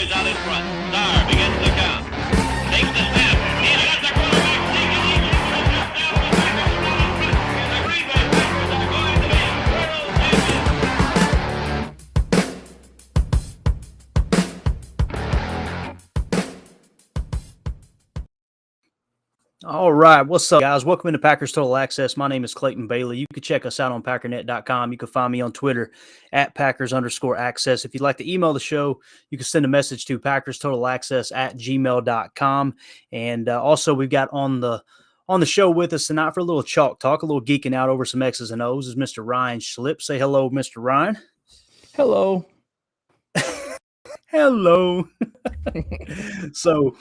Cowboys out in front. Starr begins the count. Takes the snap. He's got the quarterback sneaking. He's the Green Bay Packers are going to be world champions. All right. What's up, guys? Welcome into Packers Total Access. My name is Clayton Bailey. You can check us out on Packernet.com. You can find me on Twitter at Packers_access. If you'd like to email the show, you can send a message to PackersTotalAccess@gmail.com. And also, we've got on the show with us tonight for a little chalk talk, a little geeking out over some X's and O's is Mr. Ryan Schlip. Say hello, Mr. Ryan. Hello. Hello. So,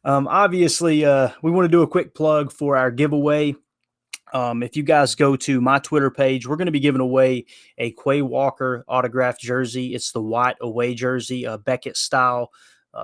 obviously, we want to do a quick plug for our giveaway. If you guys go to my Twitter page, we're going to be giving away a Quay Walker autographed jersey. It's the white away jersey, Beckett style,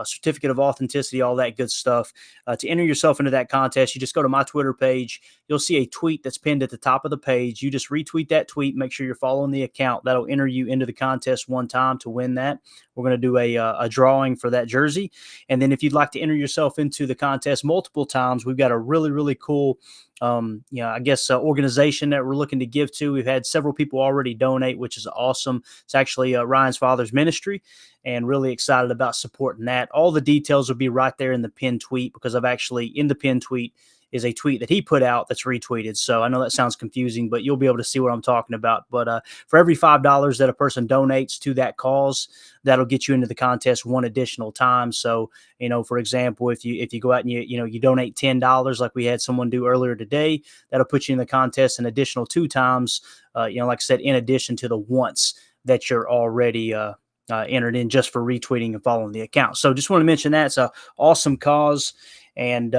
certificate of authenticity, all that good stuff. To enter yourself into that contest, you just go to my Twitter page. You'll see a tweet that's pinned at the top of the page. You just retweet that tweet. Make sure you're following the account. That'll enter you into the contest one time to win that. We're going to do a drawing for that jersey. And then if you'd like to enter yourself into the contest multiple times, we've got a really, really cool organization that we're looking to give to. We've had several people already donate, which is awesome. It's actually Ryan's father's ministry, and really excited about supporting that. All the details will be right there in the pinned tweet, because I've actually, in the pinned tweet is a tweet that he put out that's retweeted. So I know that sounds confusing, but you'll be able to see what I'm talking about. But for every $5 that a person donates to that cause, that'll get you into the contest one additional time. So, for example, if you go out and you donate $10, like we had someone do earlier today, that'll put you in the contest an additional 2 times, like I said, in addition to the once that you're already entered in just for retweeting and following the account. So just want to mention that. It's an awesome cause. And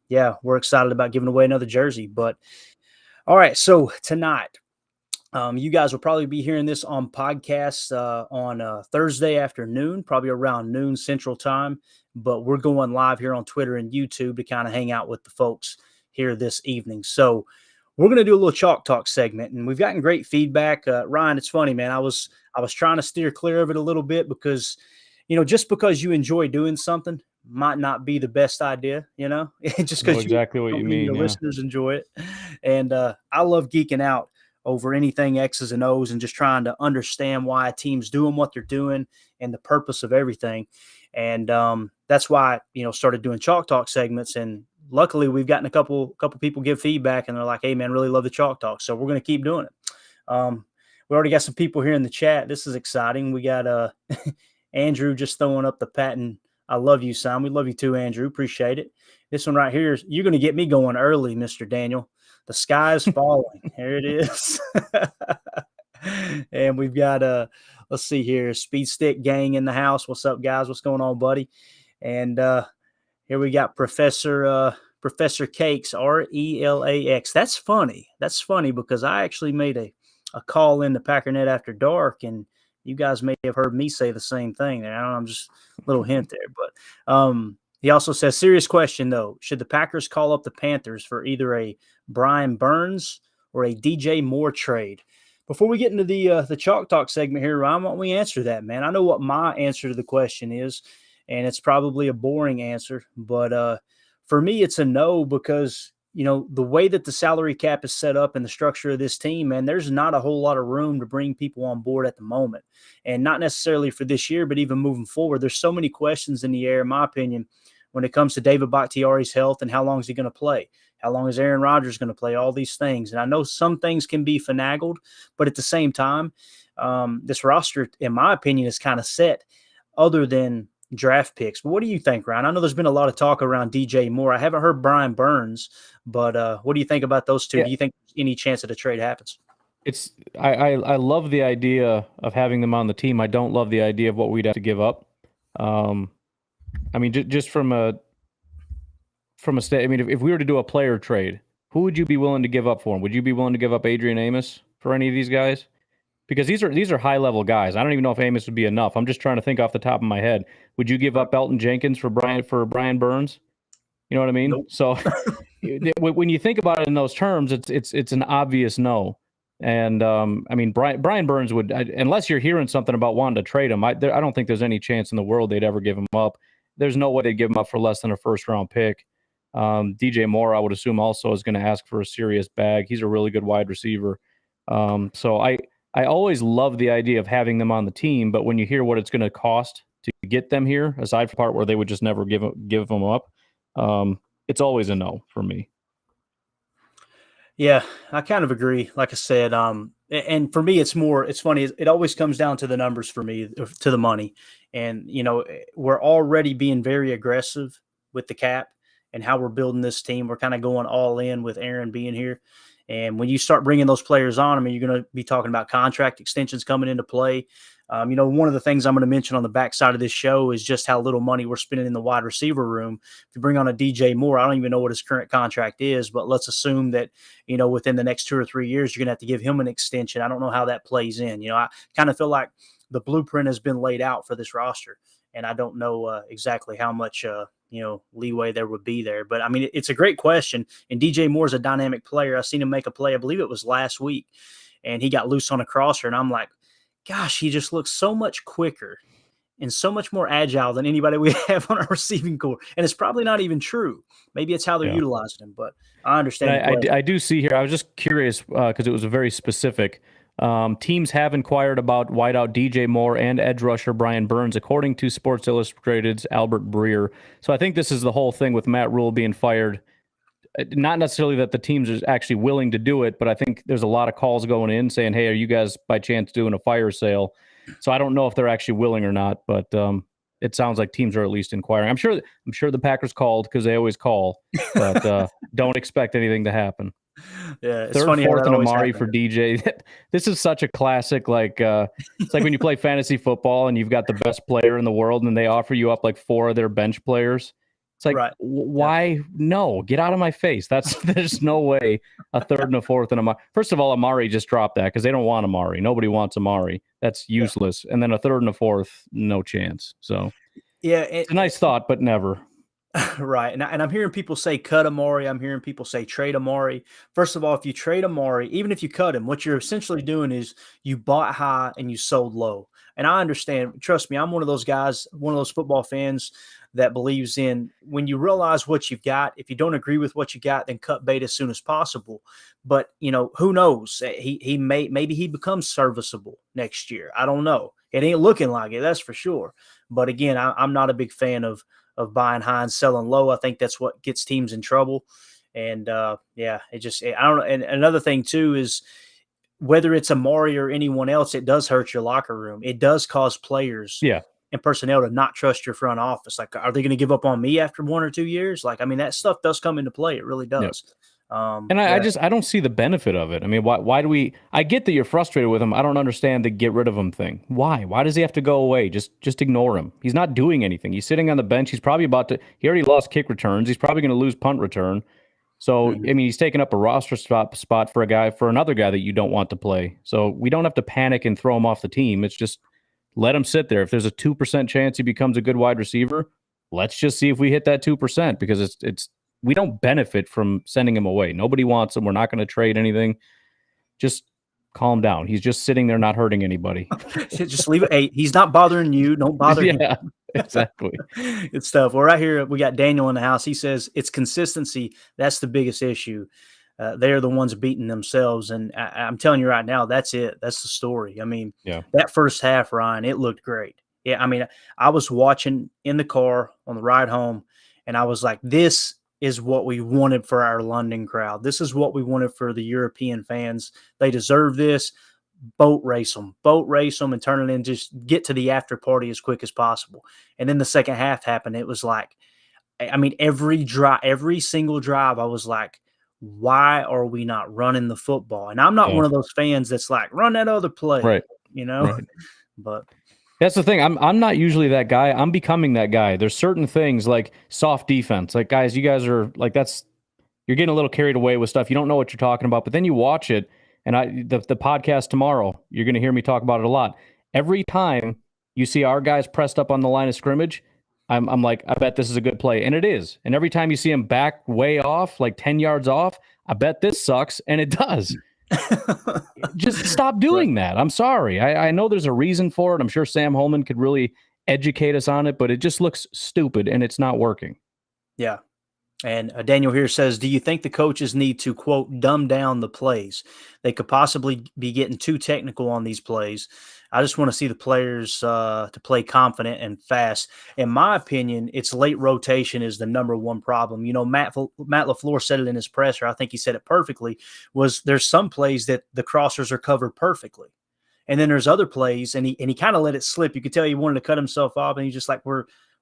we're excited about giving away another jersey. But all right, so tonight, you guys will probably be hearing this on podcast on Thursday afternoon, probably around noon Central Time. But we're going live here on Twitter and YouTube to kind of hang out with the folks here this evening. So we're going to do a little chalk talk segment, and we've gotten great feedback. Ryan, it's funny, man. I was trying to steer clear of it a little bit because, just because you enjoy doing something might not be the best idea, just because exactly what you mean. Your listeners enjoy it. And I love geeking out over anything X's and O's and just trying to understand why a team's doing what they're doing and the purpose of everything. And that's why, started doing chalk talk segments. And luckily we've gotten a couple people give feedback, and they're like, hey man, really love the chalk talk. So we're going to keep doing it. We already got some people here in the chat. This is exciting. We got Andrew just throwing up the Patton I love you sign. We love you too, Andrew. Appreciate it. This one right here, you're going to get me going early, Mr. Daniel. The sky is falling. Here it is. And we've got, let's see here, Speed Stick Gang in the house. What's up, guys? What's going on, buddy? And here we got Professor Cakes, RELAX. That's funny. That's funny because I actually made a call in to Packernet After Dark, and you guys may have heard me say the same thing there. I don't know, I'm just a little hint there. But he also says, serious question, though. Should the Packers call up the Panthers for either a Brian Burns or a DJ Moore trade? Before we get into the Chalk Talk segment here, Ryan, why don't we answer that, man? I know what my answer to the question is, and it's probably a boring answer. But for me, it's a no because – the way that the salary cap is set up and the structure of this team, man, there's not a whole lot of room to bring people on board at the moment. And not necessarily for this year, but even moving forward, there's so many questions in the air, in my opinion, when it comes to David Bakhtiari's health and how long is he going to play? How long is Aaron Rodgers going to play? All these things. And I know some things can be finagled, but at the same time, this roster, in my opinion, is kind of set other than draft picks. But what do you think, Ryan? I know there's been a lot of talk around DJ Moore. I haven't heard Brian Burns, but what do you think about those two? Yeah. Do you think any chance that a trade happens? I love the idea of having them on the team. I don't love the idea of what we'd have to give up. Just from a state. If we were to do a player trade, who would you be willing to give up for him? Would you be willing to give up Adrian Amos for any of these guys? Because these are high level guys. I don't even know if Amos would be enough. I'm just trying to think off the top of my head. Would you give up Elton Jenkins for Brian Burns? You know what I mean? Nope. So when you think about it in those terms, it's an obvious no. And I mean, Brian Burns would, unless you're hearing something about wanting to trade him, I don't think there's any chance in the world they'd ever give him up. There's no way they'd give him up for less than a first round pick. DJ Moore, I would assume, also is going to ask for a serious bag. He's a really good wide receiver. So I always love the idea of having them on the team, but when you hear what it's going to cost to get them here, aside from the part where they would just never give them up, it's always a no for me. Yeah, I kind of agree. Like I said, and for me, it's funny. It always comes down to the numbers for me, to the money. And, we're already being very aggressive with the cap and how we're building this team. We're kind of going all in with Aaron being here. And when you start bringing those players on, I mean, you're going to be talking about contract extensions coming into play. One of the things I'm going to mention on the backside of this show is just how little money we're spending in the wide receiver room. If you bring on a DJ Moore, I don't even know what his current contract is, but let's assume that, within the next 2 or 3 years, you're going to have to give him an extension. I don't know how that plays in. I kind of feel like the blueprint has been laid out for this roster, and I don't know exactly how much leeway there would be there. But I mean, it's a great question. And DJ Moore's a dynamic player. I seen him make a play, I believe it was last week, and he got loose on a crosser. And I'm like, gosh, he just looks so much quicker and so much more agile than anybody we have on our receiving core. And it's probably not even true. Maybe it's how they're utilizing him, but I understand. I do see here. I was just curious because it was a very specific. Teams have inquired about wideout DJ Moore and edge rusher Brian Burns, according to Sports Illustrated's Albert Breer. So I think this is the whole thing with Matt Rule being fired. Not necessarily that the teams are actually willing to do it, but I think there's a lot of calls going in saying, hey, are you guys by chance doing a fire sale? So I don't know if they're actually willing or not, but it sounds like teams are at least inquiring. I'm sure the Packers called because they always call, but don't expect anything to happen. Yeah, it's Third, funny. Fourth, and Amari for DJ. This is such a classic. It's like when you play fantasy football and you've got the best player in the world, and they offer you up like 4 of their bench players. It's like, right. Why? Yeah. No, get out of my face. There's no way a third and a fourth and Amari. First of all, Amari just dropped that because they don't want Amari. Nobody wants Amari. That's useless. Yeah. And then a third and a fourth, no chance. So yeah, it's a nice thought, but never. Right. And I'm hearing people say cut Amari. I'm hearing people say trade Amari. First of all, if you trade Amari, even if you cut him, what you're essentially doing is you bought high and you sold low. And I understand. Trust me, I'm one of those guys, one of those football fans that believes in when you realize what you've got, if you don't agree with what you got, then cut bait as soon as possible. But, who knows? Maybe he becomes serviceable next year. I don't know. It ain't looking like it, that's for sure. But again, I'm not a big fan of buying high and selling low. I think that's what gets teams in trouble. And I don't know. And another thing too is whether it's Amari or anyone else, it does hurt your locker room. It does cause players and personnel to not trust your front office. Like, are they going to give up on me after 1 or 2 years? Like, I mean, that stuff does come into play. It really does. Yeah. I don't see the benefit of it. I mean, why do we? I get that you're frustrated with him. I don't understand the get rid of him thing. Why? Why does he have to go away? Just ignore him. He's not doing anything. He's sitting on the bench. He's probably he already lost kick returns. He's probably going to lose punt return. So, I mean, he's taking up a roster spot for another guy that you don't want to play. So we don't have to panic and throw him off the team. It's just let him sit there. If there's a 2% chance he becomes a good wide receiver, let's just see if we hit that 2% because we don't benefit from sending him away. Nobody wants him. We're not going to trade anything. Just calm down. He's just sitting there not hurting anybody. Just leave it. Hey, he's not bothering you. Don't bother him. Yeah, exactly. Good stuff. Well, right here, we got Daniel in the house. He says it's consistency. That's the biggest issue. They're the ones beating themselves. And I'm telling you right now, that's it. That's the story. I mean, that first half, Ryan, it looked great. Yeah, I mean, I was watching in the car on the ride home, and I was like, this is what we wanted for our London crowd. This is what we wanted for the European fans. They deserve this. Boat race them, and turn it in. Just get to the after party as quick as possible. And then the second half happened. It was like, I mean, every single drive, I was like, why are we not running the football? And I'm not one of those fans that's like, run that other play, right? Right. But that's the thing. I'm not usually that guy. I'm becoming that guy. There's certain things like soft defense. Like, guys, you guys are like, you're getting a little carried away with stuff. You don't know what you're talking about, but then you watch it. And the podcast tomorrow, you're going to hear me talk about it a lot. Every time you see our guys pressed up on the line of scrimmage, I'm like, I bet this is a good play. And it is. And every time you see him back way off, like 10 yards off, I bet this sucks. And it does. Just stop doing that. I'm sorry. I know there's a reason for it. I'm sure Sam Holman could really educate us on it, but it just looks stupid and it's not working. Yeah. And Daniel here says, do you think the coaches need to, quote, dumb down the plays? They could possibly be getting too technical on these plays. I just want to see the players to play confident and fast. In my opinion, it's late rotation is the number one problem. You know, Matt LaFleur said it in his presser. I think he said it perfectly, was there's some plays that the crossers are covered perfectly. And then there's other plays, and he kind of let it slip. You could tell he wanted to cut himself off, and he's just like,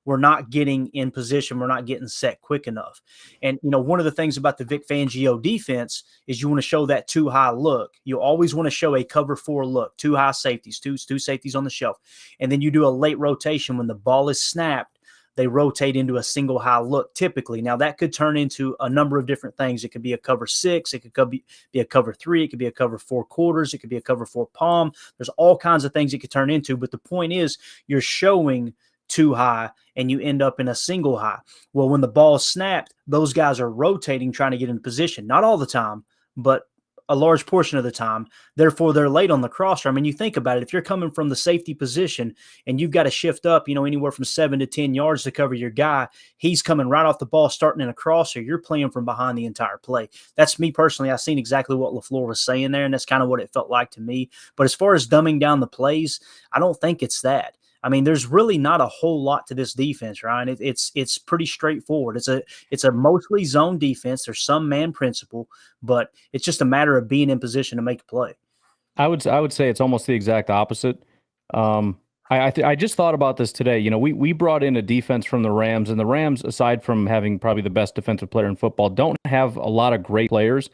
we're not getting in position. We're not getting set quick enough. And, you know, one of the things about the Vic Fangio defense is you want to show that too high look. You always want to show a cover 4 look, 2 high safeties, two safeties on the shelf. And then you do a late rotation when the ball is snapped. They rotate into a single high look typically. Now, that could turn into a number of different things. It could be a cover 6. It could be a cover 3. It could be a cover 4 quarters. It could be a cover 4 palm. There's all kinds of things it could turn into. But the point is, you're showing too high and you end up in a single high. Well, when the ball is snapped, those guys are rotating, trying to get in position. Not all the time, but a large portion of the time. Therefore, they're late on the crosser. I mean, you think about it. If you're coming from the safety position and you've got to shift up, you know, anywhere from 7 to 10 yards to cover your guy, he's coming right off the ball, starting in a crosser. You're playing from behind the entire play. That's me personally. I've seen exactly what LaFleur was saying there, and that's kind of what it felt like to me. But as far as dumbing down the plays, I don't think it's that. I mean, there's really not a whole lot to this defense, Ryan. It's pretty straightforward. It's a mostly zone defense. There's some man principle, but it's just a matter of being in position to make a play. I would say it's almost the exact opposite. I just thought about this today. You know, we brought in a defense from the Rams, and the Rams, aside from having probably the best defensive player in football, don't have a lot of great players.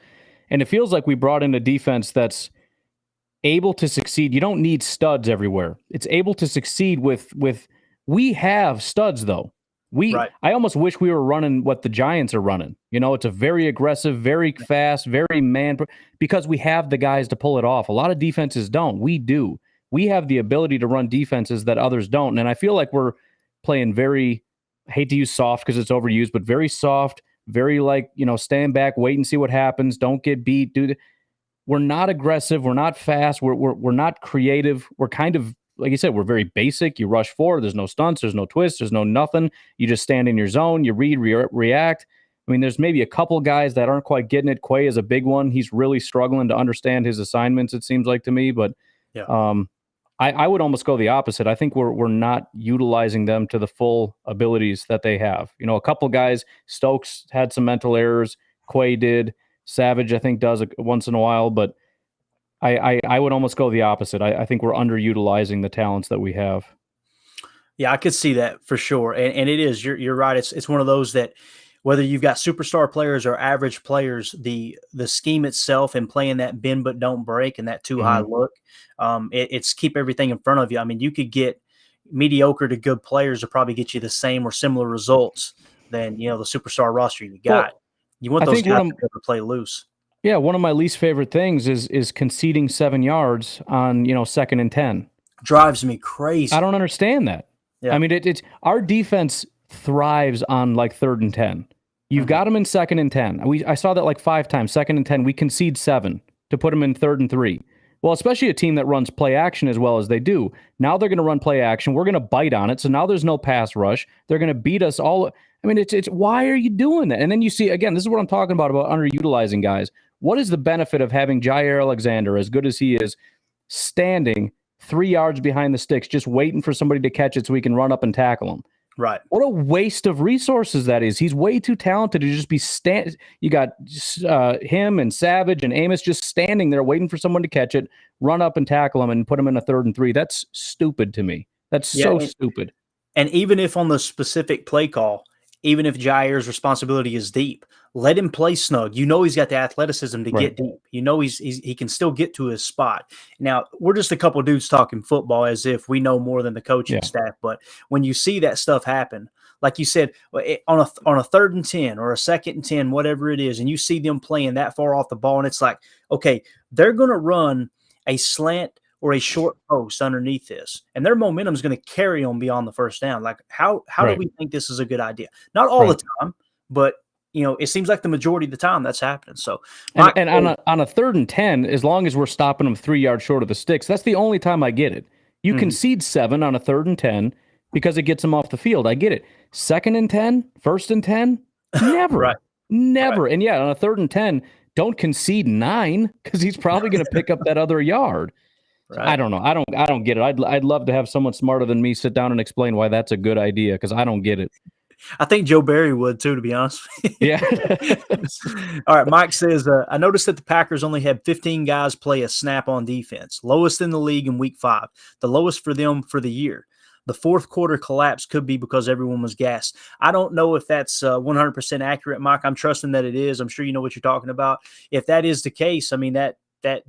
And it feels like we brought in a defense that's able to succeed. You don't need studs everywhere. It's able to succeed with we have studs though. Right. I almost wish we were running what the Giants are running. You know, it's a very aggressive, very fast, very because we have the guys to pull it off. A lot of defenses don't. We do. We have the ability to run defenses that others don't. And I feel like we're playing very, I hate to use soft because it's overused, but very soft, very like, you know, stand back, wait and see what happens. Don't get beat. We're not aggressive. We're not fast. We're not creative. We're kind of, like you said, we're very basic. You rush forward. There's no stunts. There's no twists. There's no nothing. You just stand in your zone. You read, react. I mean, there's maybe a couple guys that aren't quite getting it. Quay is a big one. He's really struggling to understand his assignments, it seems like to me. But yeah. I would almost go the opposite. I think we're not utilizing them to the full abilities that they have. You know, a couple guys, Stokes had some mental errors. Quay did. Savage, I think, does once in a while, but I would almost go the opposite. I think we're underutilizing the talents that we have. Yeah, I could see that for sure. And it is, you're right. It's one of those that whether you've got superstar players or average players, the scheme itself and playing that bend but don't break and that too high look, it's keep everything in front of you. I mean, you could get mediocre to good players to probably get you the same or similar results than, you know, the superstar roster you got. Well, you want those guys to never play loose. Yeah, one of my least favorite things is conceding 7 yards on, you know, 2nd and 10. Drives me crazy. I don't understand that. Yeah. I mean, it's our defense thrives on like 3rd and 10. You've got them in 2nd and 10. I saw that like 5 times. 2nd and 10, we concede 7 to put them in 3rd and 3. Well, especially a team that runs play action as well as they do. Now they're going to run play action. We're going to bite on it. So now there's no pass rush. They're going to beat us all. I mean, it's why are you doing that? And then you see, again, this is what I'm talking about underutilizing guys. What is the benefit of having Jair Alexander, as good as he is, standing 3 yards behind the sticks, just waiting for somebody to catch it so we can run up and tackle him? Right. What a waste of resources that is. He's way too talented to just be You got him and Savage and Amos just standing there waiting for someone to catch it, run up and tackle him and put him in a 3rd and 3. That's stupid to me. That's so stupid. And even if on the specific play call, even if Jair's responsibility is deep, let him play snug. You know he's got the athleticism to get deep. You know he can still get to his spot. Now, we're just a couple of dudes talking football as if we know more than the coaching staff. But when you see that stuff happen, like you said, on a 3rd and 10 or a 2nd and 10, whatever it is, and you see them playing that far off the ball, and it's like, okay, they're going to run a slant or a short post underneath this, and their momentum is going to carry on beyond the first down. Like, how do we think this is a good idea? Not all the time, but it seems like the majority of the time that's happening. So, and on a 3rd and 10, as long as we're stopping them 3 yards short of the sticks, that's the only time I get it. You concede 7 on a 3rd and 10 because it gets them off the field. I get it. 2nd and 10, 1st and 10, never, Right. never. Right. And yeah, on a 3rd and 10, don't concede 9 because he's probably going to pick up that other yard. So Right. I don't know. I don't get it. I'd love to have someone smarter than me sit down and explain why that's a good idea because I don't get it. I think Joe Barry would too, to be honest with you. Yeah. All right. Mike says, I noticed that the Packers only had 15 guys play a snap on defense, lowest in the league in week 5, the lowest for them for the year. The fourth quarter collapse could be because everyone was gassed. I don't know if that's 100% accurate, Mike. I'm trusting that it is. I'm sure you know what you're talking about. If that is the case, I mean, that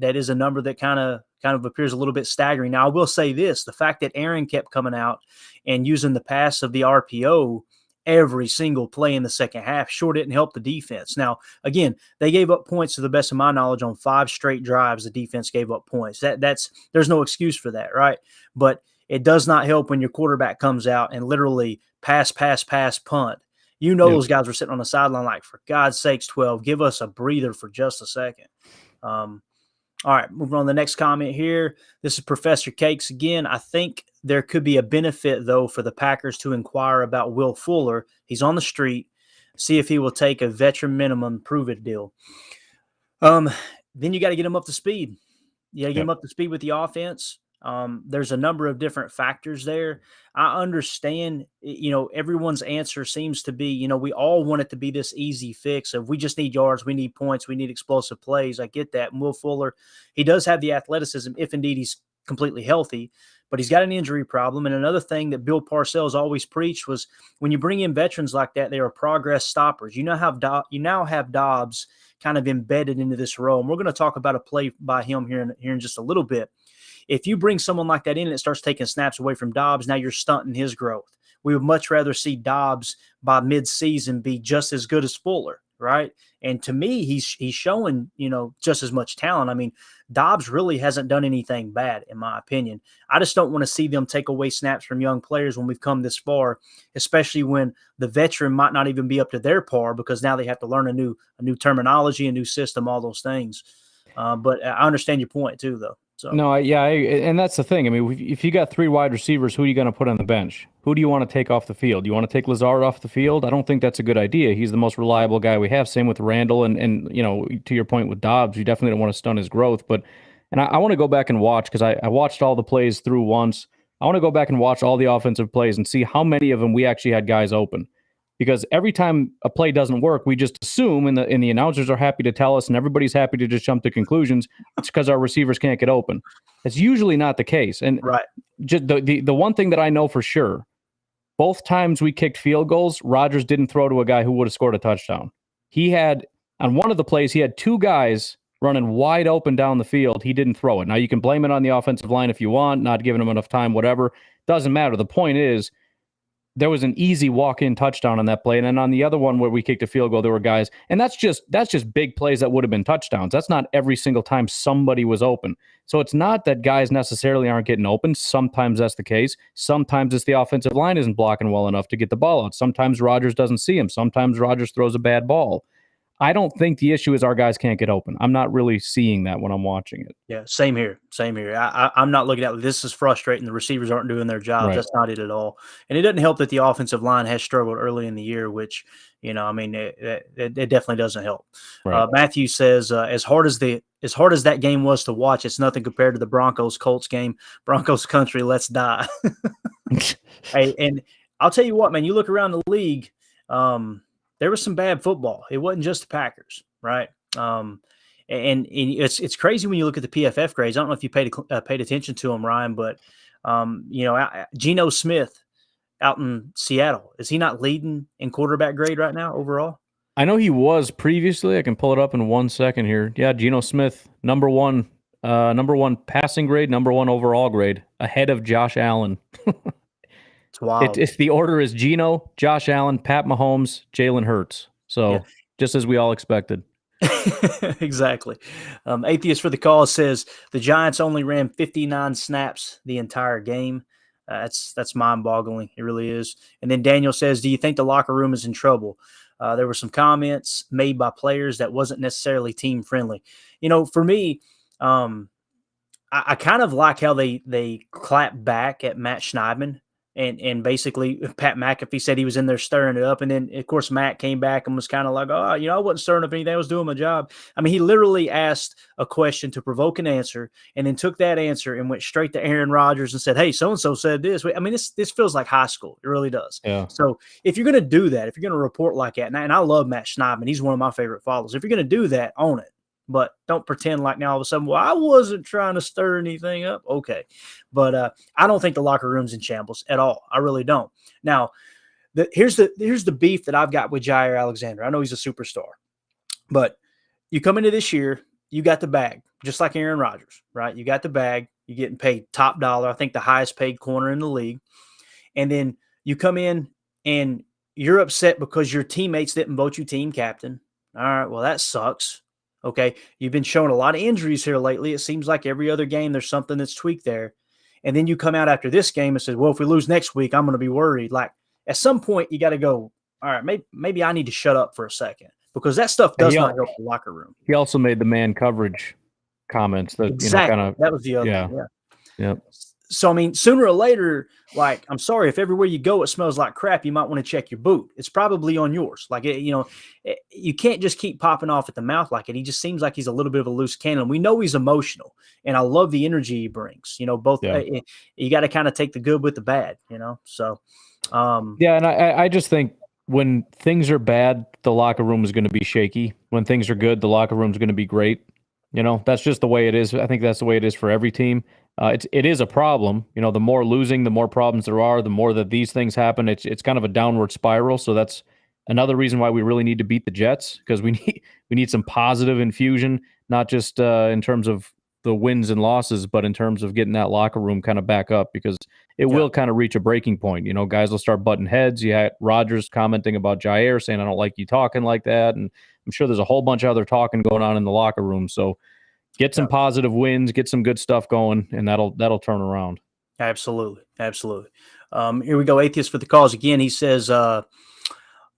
is a number that kind of appears a little bit staggering. Now, I will say this, the fact that Aaron kept coming out and using the pass of the RPO every single play in the second half sure didn't help the defense. Now, again, they gave up points to the best of my knowledge on 5 straight drives. The defense gave up points. There's no excuse for that, right? But it does not help when your quarterback comes out and literally pass, punt. Those guys were sitting on the sideline like, for God's sakes, 12, give us a breather for just a second. All right, moving on to the next comment here. This is Professor Cakes again. I think there could be a benefit, though, for the Packers to inquire about Will Fuller. He's on the street. See if he will take a veteran minimum prove-it deal. Then you got to get him up to speed. You got to get him up to speed with the offense. There's a number of different factors there. I understand, everyone's answer seems to be, we all want it to be this easy fix of we just need yards, we need points, we need explosive plays. I get that. And Will Fuller, he does have the athleticism if indeed he's completely healthy, but he's got an injury problem. And another thing that Bill Parcells always preached was when you bring in veterans like that, they are progress stoppers. You now have Dobbs kind of embedded into this role. And we're going to talk about a play by him here in just a little bit. If you bring someone like that in and it starts taking snaps away from Dobbs, now you're stunting his growth. We would much rather see Dobbs by midseason be just as good as Fuller, right? And to me, he's showing, just as much talent. I mean, Dobbs really hasn't done anything bad, in my opinion. I just don't want to see them take away snaps from young players when we've come this far, especially when the veteran might not even be up to their par because now they have to learn a new terminology, a new system, all those things. But I understand your point too, though. So. No, and that's the thing. I mean, if you got 3 wide receivers, who are you going to put on the bench? Who do you want to take off the field? You want to take Lazard off the field? I don't think that's a good idea. He's the most reliable guy we have. Same with Randall, and to your point with Dobbs, you definitely don't want to stunt his growth. But I want to go back and watch because I watched all the plays through once. I want to go back and watch all the offensive plays and see how many of them we actually had guys open. Because every time a play doesn't work, we just assume, and the announcers are happy to tell us, and everybody's happy to just jump to conclusions. It's because our receivers can't get open. That's usually not the case. And right. Just the one thing that I know for sure, both times we kicked field goals, Rodgers didn't throw to a guy who would have scored a touchdown. He had, on one of the plays, he had 2 guys running wide open down the field. He didn't throw it. Now, you can blame it on the offensive line if you want, not giving him enough time, whatever. Doesn't matter. The point is, there was an easy walk-in touchdown on that play. And then on the other one where we kicked a field goal, there were guys. And that's just big plays that would have been touchdowns. That's not every single time somebody was open. So it's not that guys necessarily aren't getting open. Sometimes that's the case. Sometimes it's the offensive line isn't blocking well enough to get the ball out. Sometimes Rodgers doesn't see him. Sometimes Rodgers throws a bad ball. I don't think the issue is our guys can't get open. I'm not really seeing that when I'm watching it. Yeah, same here. I'm not looking at this is frustrating. The receivers aren't doing their jobs. Right. That's not it at all. And it doesn't help that the offensive line has struggled early in the year, which, it definitely doesn't help. Right. Matthew says, as hard as that game was to watch, it's nothing compared to the Broncos-Colts game. Broncos country, let's die. Hey, and I'll tell you what, man, you look around the league, there was some bad football. It wasn't just the Packers, right? And it's crazy when you look at the PFF grades. I don't know if you paid attention to them, Ryan, but Geno Smith out in Seattle, is he not leading in quarterback grade right now overall? I know he was previously. I can pull it up in 1 second here. Yeah, Geno Smith, number one passing grade, number 1 overall grade, ahead of Josh Allen. It's wild. If the order is Geno, Josh Allen, Pat Mahomes, Jalen Hurts. So just as we all expected. Exactly. Atheist for the Cause says the Giants only ran 59 snaps the entire game. That's mind-boggling. It really is. And then Daniel says, do you think the locker room is in trouble? There were some comments made by players that wasn't necessarily team friendly. For me, I kind of like how they clapped back at Matt Schneidman. And basically, Pat McAfee said he was in there stirring it up. And then, of course, Matt came back and was kind of like, oh, I wasn't stirring up anything. I was doing my job. I mean, he literally asked a question to provoke an answer and then took that answer and went straight to Aaron Rodgers and said, hey, so-and-so said this. I mean, this feels like high school. It really does. Yeah. So if you're going to do that, if you're going to report like that, and I love Matt Schneidman, he's one of my favorite followers. If you're going to do that, own it. But don't pretend like now all of a sudden, well, I wasn't trying to stir anything up. Okay. But I don't think the locker room's in shambles at all. I really don't. Now, here's the beef that I've got with Jair Alexander. I know he's a superstar. But you come into this year, you got the bag, just like Aaron Rodgers, right? You got the bag. You're getting paid top dollar. I think the highest paid corner in the league. And then you come in and you're upset because your teammates didn't vote you team captain. All right, well, that sucks. Okay, you've been showing a lot of injuries here lately. It seems like every other game there's something that's tweaked there. And then you come out after this game and say, well, if we lose next week, I'm going to be worried. Like, at some point, you got to go, all right, maybe I need to shut up for a second, because that stuff does not help the locker room. He also made the man coverage comments that, exactly. That was the other one. Yeah. So, I mean, sooner or later, like, I'm sorry, if everywhere you go it smells like crap, you might want to check your boot. It's probably on yours. Like, you can't just keep popping off at the mouth like it. He just seems like he's a little bit of a loose cannon. We know he's emotional, and I love the energy he brings. Both. Yeah. You got to kind of take the good with the bad. So. Yeah, and I just think when things are bad, the locker room is going to be shaky. When things are good, the locker room is going to be great. That's just the way it is. I think that's the way it is for every team. It is a problem. The more losing, the more problems there are, the more that these things happen. It's kind of a downward spiral. So that's another reason why we really need to beat the Jets, because we need some positive infusion, not just in terms of the wins and losses, but in terms of getting that locker room kind of back up, because it will kind of reach a breaking point. Guys will start butting heads. You had Rodgers commenting about Jair, saying, I don't like you talking like that. And I'm sure there's a whole bunch of other talking going on in the locker room. So get some positive wins, get some good stuff going, and that'll turn around. Absolutely. Here we go. Atheist for the cause again. He says the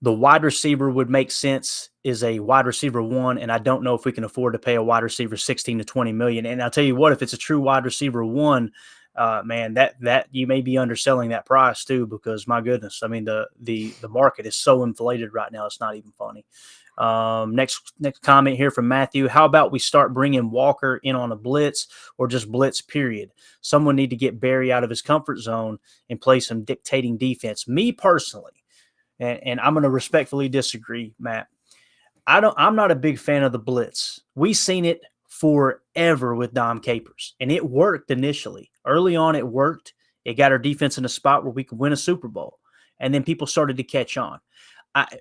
wide receiver would make sense is a wide receiver 1, and I don't know if we can afford to pay a wide receiver 16 to 20 million. And I'll tell you what, if it's a true wide receiver 1, man, that you may be underselling that price too, because my goodness, I mean the market is so inflated right now, it's not even funny. Next comment here from Matthew. How about we start bringing Walker in on a blitz, or just blitz period? Someone need to get Barry out of his comfort zone and play some dictating defense. Me personally, and I'm going to respectfully disagree, Matt. I'm not a big fan of the blitz. We seen it forever with Dom Capers, and it worked initially. Early on, it worked. It got our defense in a spot where we could win a Super Bowl, and then people started to catch on.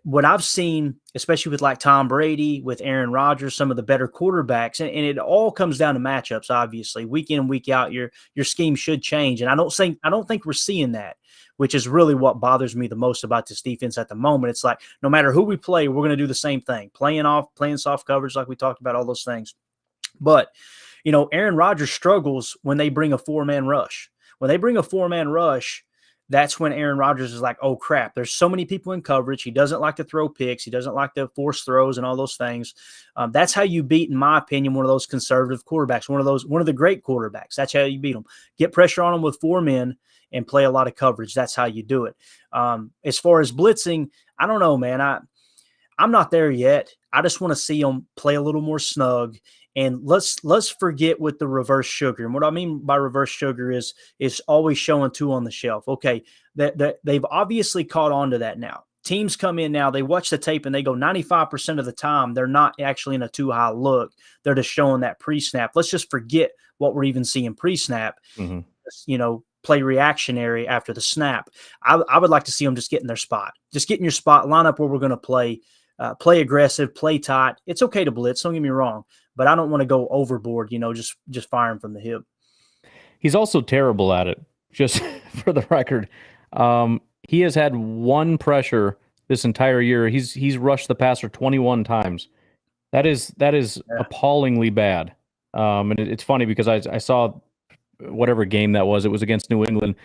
What I've seen, especially with like Tom Brady, with Aaron Rodgers, some of the better quarterbacks, and it all comes down to matchups. Obviously, week in, week out, your scheme should change, and I don't think we're seeing that, which is really what bothers me the most about this defense at the moment. It's like no matter who we play, we're going to do the same thing, playing soft coverage, like we talked about, all those things. But Aaron Rodgers struggles when they bring a 4-man rush. When they bring a 4-man rush, that's when Aaron Rodgers is like, oh, crap, there's so many people in coverage. He doesn't like to throw picks. He doesn't like to force throws and all those things. That's how you beat, in my opinion, one of those conservative quarterbacks, one of the great quarterbacks. That's how you beat them. Get pressure on them with 4 men and play a lot of coverage. That's how you do it. As far as blitzing, I don't know, man. I'm not there yet. I just want to see them play a little more snug. And let's forget with the reverse sugar. And what I mean by reverse sugar is always showing 2 on the shelf. Okay, that they've obviously caught on to that now. Teams come in now, they watch the tape, and they go 95% of the time they're not actually in a too high look. They're just showing that pre-snap. Let's just forget what we're even seeing pre-snap. Mm-hmm. Play reactionary after the snap. I would like to see them just get in their spot. Just get in your spot, line up where we're going to play. Play aggressive, play tight. It's okay to blitz, don't get me wrong, but I don't want to go overboard, just firing from the hip. He's also terrible at it, just for the record. He has had 1 pressure this entire year. He's rushed the passer 21 times. That is appallingly bad. And it's funny because I saw whatever game that was. It was against New England.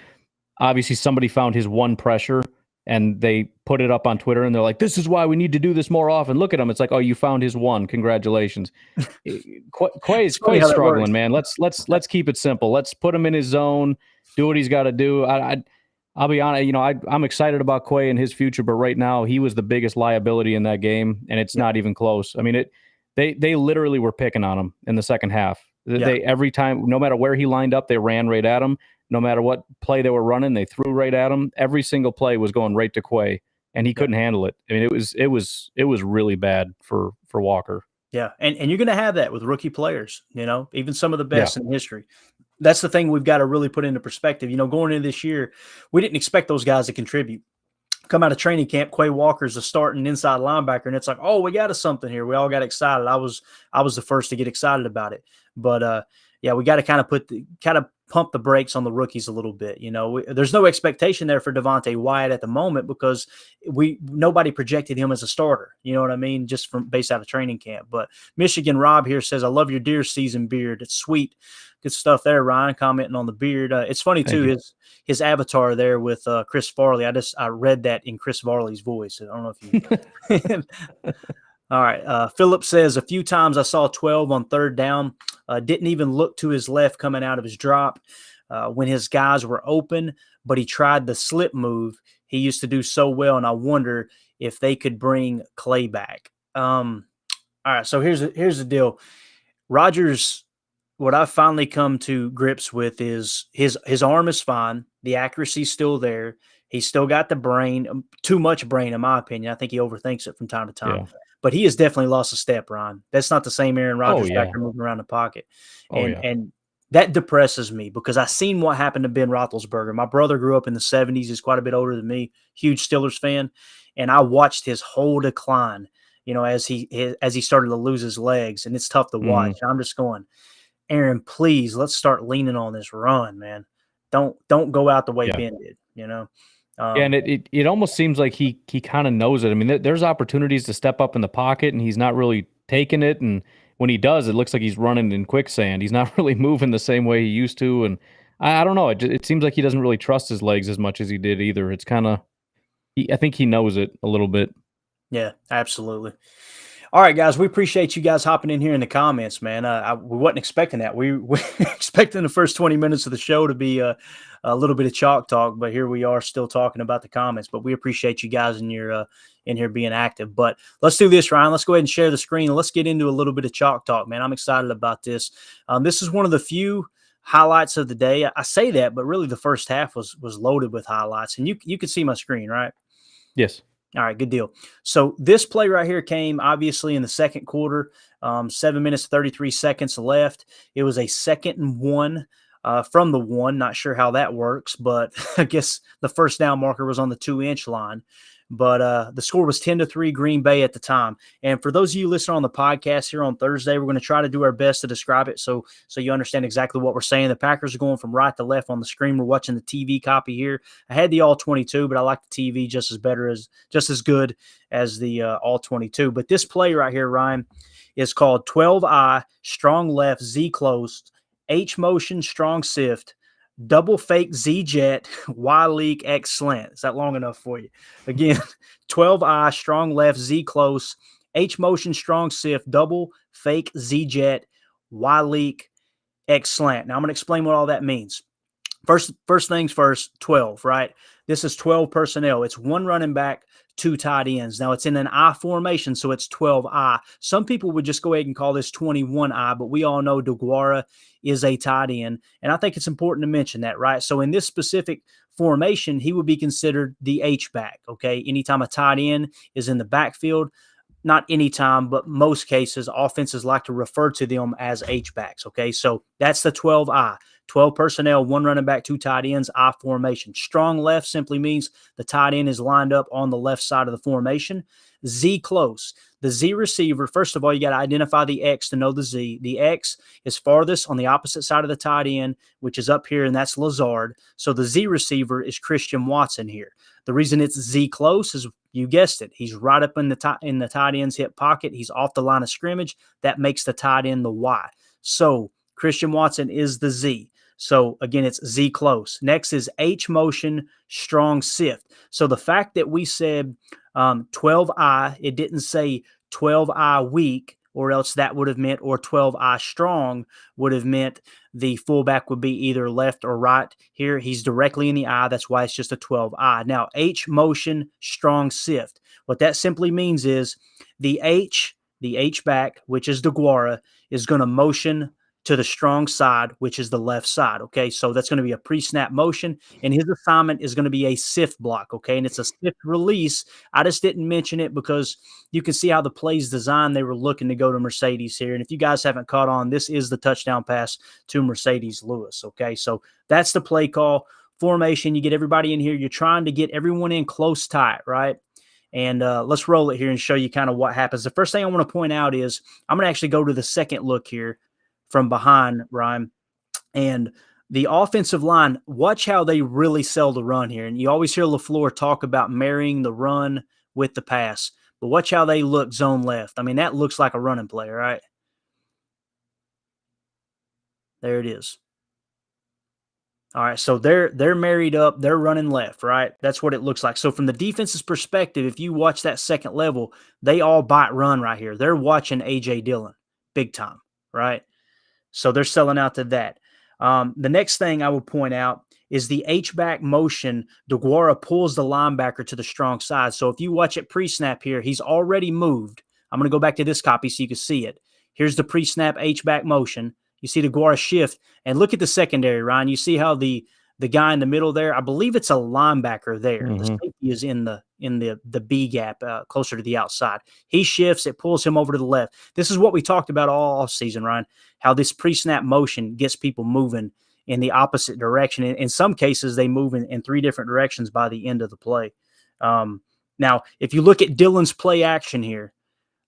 obviously somebody found his one pressure and they put it up on Twitter and they're like, this is why we need to do this more often. Look at him. It's like, oh, you found his one. Congratulations. Quay's funny how that struggling, works. man. Let's keep it simple. Let's put him in his zone, do what he's got to do. I'll be honest, I'm excited about Quay and his future, but right now he was the biggest liability in that game, and it's not even close. I mean, they literally were picking on him in the second half. They every time, no matter where he lined up, they ran right at him. No matter what play they were running, they threw right at him. Every single play was going right to Quay, and he couldn't handle it. I mean, it was really bad for Walker. Yeah, and you're going to have that with rookie players, even some of the best in history. That's the thing we've got to really put into perspective. Going into this year, we didn't expect those guys to contribute. Come out of training camp, Quay Walker's a starting inside linebacker, and it's like, oh, we got something here. We all got excited. I was the first to get excited about it. But we got to kind of pump the brakes on the rookies a little bit. There's no expectation there for Devontae Wyatt at the moment because nobody projected him as a starter. You know what I mean? Just from based out of training camp. But Michigan Rob here says, I love your deer season beard. It's sweet. Good stuff there, Ryan, commenting on the beard. It's funny too, his avatar there with Chris Farley. I read that in Chris Farley's voice. I don't know if you All right. Philip says, a few times I saw 12 on third down. Didn't even look to his left coming out of his drop when his guys were open, but he tried the slip move he used to do so well, and I wonder if they could bring Clay back. All right, so here's the deal. Rodgers, what I've finally come to grips with is his arm is fine. The accuracy's still there. He's still got the brain, too much brain, in my opinion. I think he overthinks it from time to time. Yeah. But he has definitely lost a step, Ron. That's not the same Aaron Rodgers back there moving around the pocket. And that depresses me because I seen what happened to Ben Roethlisberger. My brother grew up in the 70s. He's quite a bit older than me, huge Steelers fan. And I watched his whole decline, as he started to lose his legs. And it's tough to watch. I'm just going, Aaron, please, let's start leaning on this run, man. Don't go out the way Ben did, and it almost seems like he kind of knows it. I mean, there's opportunities to step up in the pocket, and he's not really taking it. And when he does, it looks like he's running in quicksand. He's not really moving the same way he used to. And I don't know. It seems like he doesn't really trust his legs as much as he did either. It's kind of I think he knows it a little bit. Yeah, absolutely. All right, guys, we appreciate you guys hopping in here in the comments, man. We wasn't expecting that. We were expecting the first 20 minutes of the show to be a little bit of chalk talk, but here we are still talking about the comments. But we appreciate you guys in here being active. But let's do this, Ryan. Let's go ahead and share the screen. And let's get into a little bit of chalk talk, man. I'm excited about this. This is one of the few highlights of the day. I say that, but really the first half was loaded with highlights. And you can see my screen, right? Yes. All right, good deal. So this play right here came obviously in the second quarter, 7 minutes, 33 seconds left. It was a 2nd and 1 from the 1. Not sure how that works, but I guess the first down marker was on the 2-inch line. But the score was 10-3 Green Bay at the time. And for those of you listening on the podcast here on Thursday, we're going to try to do our best to describe it so you understand exactly what we're saying. The Packers are going from right to left on the screen. We're watching the TV copy here. I had the all-22, but I like the TV just as good as the all-22. But this play right here, Ryan, is called 12-I, strong left, Z close, H motion, strong sift, double fake Z-jet, Y leak, X slant. Is that long enough for you? Again, 12-I, strong left, Z close, H motion, strong sift, double fake Z-jet, Y leak, X slant. Now I'm going to explain what all that means. First things first, 12, right? This is 12 personnel. It's one running back, 2 tight ends. Now it's in an I formation, so it's 12-I. Some people would just go ahead and call this 21-I, but we all know DeGuara is a tight end, and I think it's important to mention that, right? So in this specific formation, he would be considered the H-back, okay? Anytime a tight end is in the backfield, not anytime, but most cases, offenses like to refer to them as H-backs, okay? So that's the 12-I. 12 personnel, 1 running back, 2 tight ends, I formation. Strong left simply means the tight end is lined up on the left side of the formation. Z close. The Z receiver, first of all, you got to identify the X to know the Z. The X is farthest on the opposite side of the tight end, which is up here, and that's Lazard. So the Z receiver is Christian Watson here. The reason it's Z close is, you guessed it, he's right up in the tight end's hip pocket. He's off the line of scrimmage. That makes the tight end the Y. So Christian Watson is the Z. So again, it's Z close. Next is H motion strong sift. So the fact that we said 12I, it didn't say 12I weak, or else that would have meant, or 12I strong would have meant the fullback would be either left or right. Here, he's directly in the eye. That's why it's just a 12I. Now, H motion strong sift. What that simply means is the H back, which is DeGuara, is going to motion to the strong side, which is the left side. Okay, so that's going to be a pre-snap motion, and his assignment is going to be a sift block. Okay, and it's a sift release. I just didn't mention it because you can see how the play's designed. They were looking to go to Mercedes here, and if you guys haven't caught on, this is the touchdown pass to Mercedes Lewis. Okay, so that's the play call formation. You get everybody in here. You're trying to get everyone in close tight, right? And let's roll it here and show you kind of what happens. The first thing I want to point out is I'm going to actually go to the second look here from behind, Ryan. And the offensive line, watch how they really sell the run here. And you always hear LaFleur talk about marrying the run with the pass. But watch how they look zone left. I mean, that looks like a running play, right? There it is. All right, so they're married up, they're running left, right? That's what it looks like. So from the defense's perspective, if you watch that second level, they all bite run right here. They're watching A.J. Dillon big time, right? So they're selling out to that. The next thing I would point out is the H-back motion. DeGuara pulls the linebacker to the strong side. So if you watch it pre-snap here, he's already moved. I'm going to go back to this copy so you can see it. Here's the pre-snap H-back motion. You see DeGuara shift, and look at the secondary, Ryan. You see how the guy in the middle there, I believe it's a linebacker there. Mm-hmm. The safety is in the B gap, closer to the outside. He shifts, it pulls him over to the left. This is what we talked about all offseason, Ryan, how this pre-snap motion gets people moving in the opposite direction. In some cases, they move in 3 different directions by the end of the play. Now, if you look at Dillon's play action here,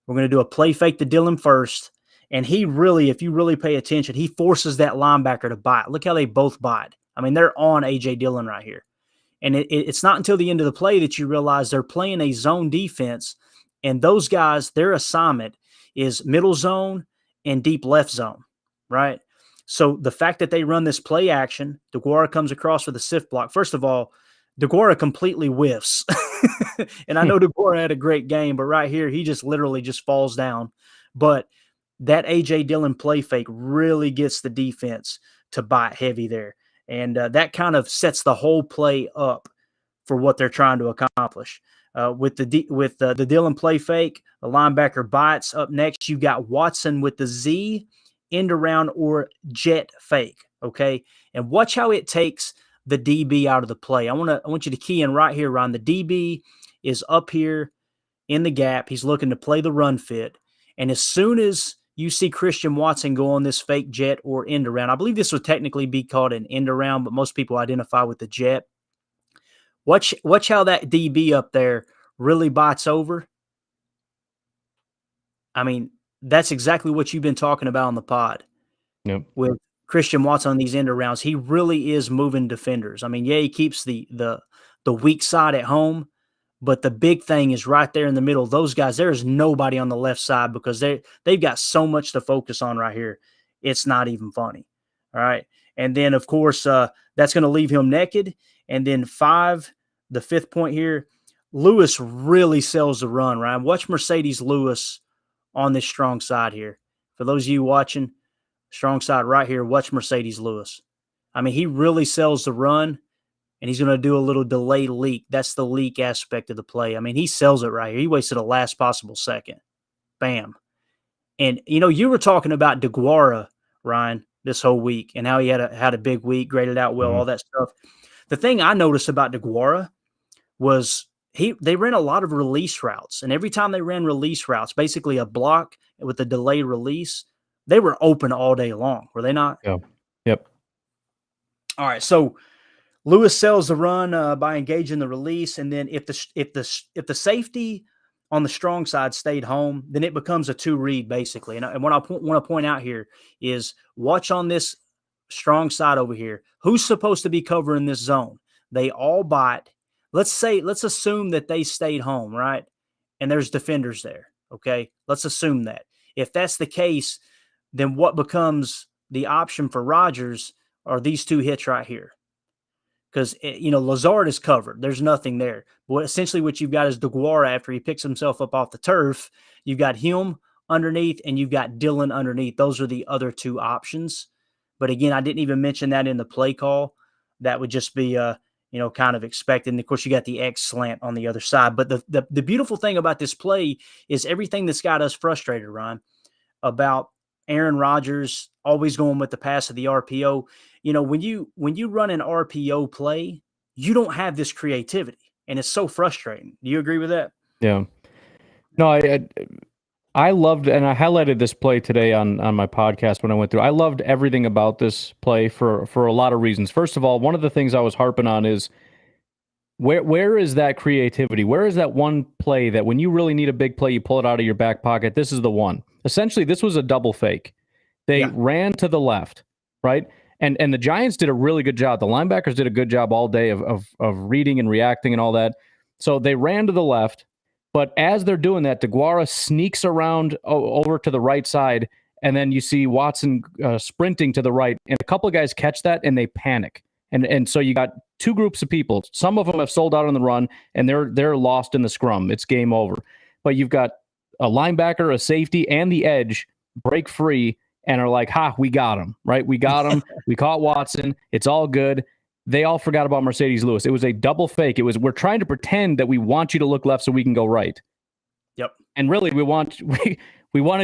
we're going to do a play fake to Dillon first. And he really, if you really pay attention, he forces that linebacker to bite. Look how they both bite. I mean, they're on A.J. Dillon right here. And it's not until the end of the play that you realize they're playing a zone defense. And those guys, their assignment is middle zone and deep left zone, right? So the fact that they run this play action, DeGuara comes across with a sift block. First of all, DeGuara completely whiffs. And I know DeGuara had a great game, but right here, he just literally just falls down. But that A.J. Dillon play fake really gets the defense to bite heavy there. And that kind of sets the whole play up for what they're trying to accomplish. With the Dillon play fake, the linebacker bites. Up next, you got Watson with the Z end around or jet fake, okay? And watch how it takes the DB out of the play. I want you to key in right here, Ron. The DB is up here in the gap. He's looking to play the run fit. And as soon as you see Christian Watson go on this fake jet or end around, I believe this would technically be called an end around, but most people identify with the jet. Watch how that DB up there really bites over. I mean, that's exactly what you've been talking about on the pod. Yep. With Christian Watson on these end arounds, he really is moving defenders. I mean, yeah, he keeps the weak side at home, but the big thing is right there in the middle. Those guys, there is nobody on the left side because they've got so much to focus on right here. It's not even funny. All right. And then, of course, that's going to leave him naked. And then 5, the 5th point here, Lewis really sells the run, Ryan. Watch Mercedes Lewis on this strong side here. For those of you watching, strong side right here, watch Mercedes Lewis. I mean, he really sells the run. And he's going to do a little delay leak. That's the leak aspect of the play. I mean, he sells it right here. He wasted the last possible second. Bam. And, you were talking about DeGuara, Ryan, this whole week and how he had a big week, graded out well, all that stuff. The thing I noticed about DeGuara was they ran a lot of release routes. And every time they ran release routes, basically a block with a delayed release, they were open all day long, were they not? Yep. All right, so Lewis sells the run by engaging the release, and then if the safety on the strong side stayed home, then it becomes a 2-read basically. And what I want to point out here is watch on this strong side over here. Who's supposed to be covering this zone? They all bite. Let's assume that they stayed home, right? And there's defenders there. Okay, let's assume that. If that's the case, then what becomes the option for Rodgers? are these two hits right here. Because, Lazard is covered. There's nothing there. But essentially what you've got is DeGuara after he picks himself up off the turf. You've got him underneath and you've got Dillon underneath. Those are the other two options. But again, I didn't even mention that in the play call. That would just be, kind of expected. And of course, you got the X slant on the other side. But the beautiful thing about this play is everything that's got us frustrated, Ryan, about Aaron Rodgers always going with the pass of the RPO. When you run an RPO play, you don't have this creativity, and it's so frustrating. Do you agree with that? Yeah. No, I loved, and I highlighted this play today on my podcast when I went through. I loved everything about this play for a lot of reasons. First of all, one of the things I was harping on is where is that creativity? Where is that one play that when you really need a big play, you pull it out of your back pocket? This is the one. Essentially, this was a double fake. They ran to the left, right? And the Giants did a really good job. The linebackers did a good job all day of reading and reacting and all that. So they ran to the left, but as they're doing that, DeGuara sneaks around over to the right side, and then you see Watson sprinting to the right, and a couple of guys catch that, and they panic. And so you got two groups of people. Some of them have sold out on the run, and they're lost in the scrum. It's game over. But you've got a linebacker, a safety, and the edge break free and are like, we got him, right? We got him. We caught Watson. It's all good. They all forgot about Mercedes Lewis. It was a double fake. We're trying to pretend that we want you to look left so we can go right. Yep. And really, we wanted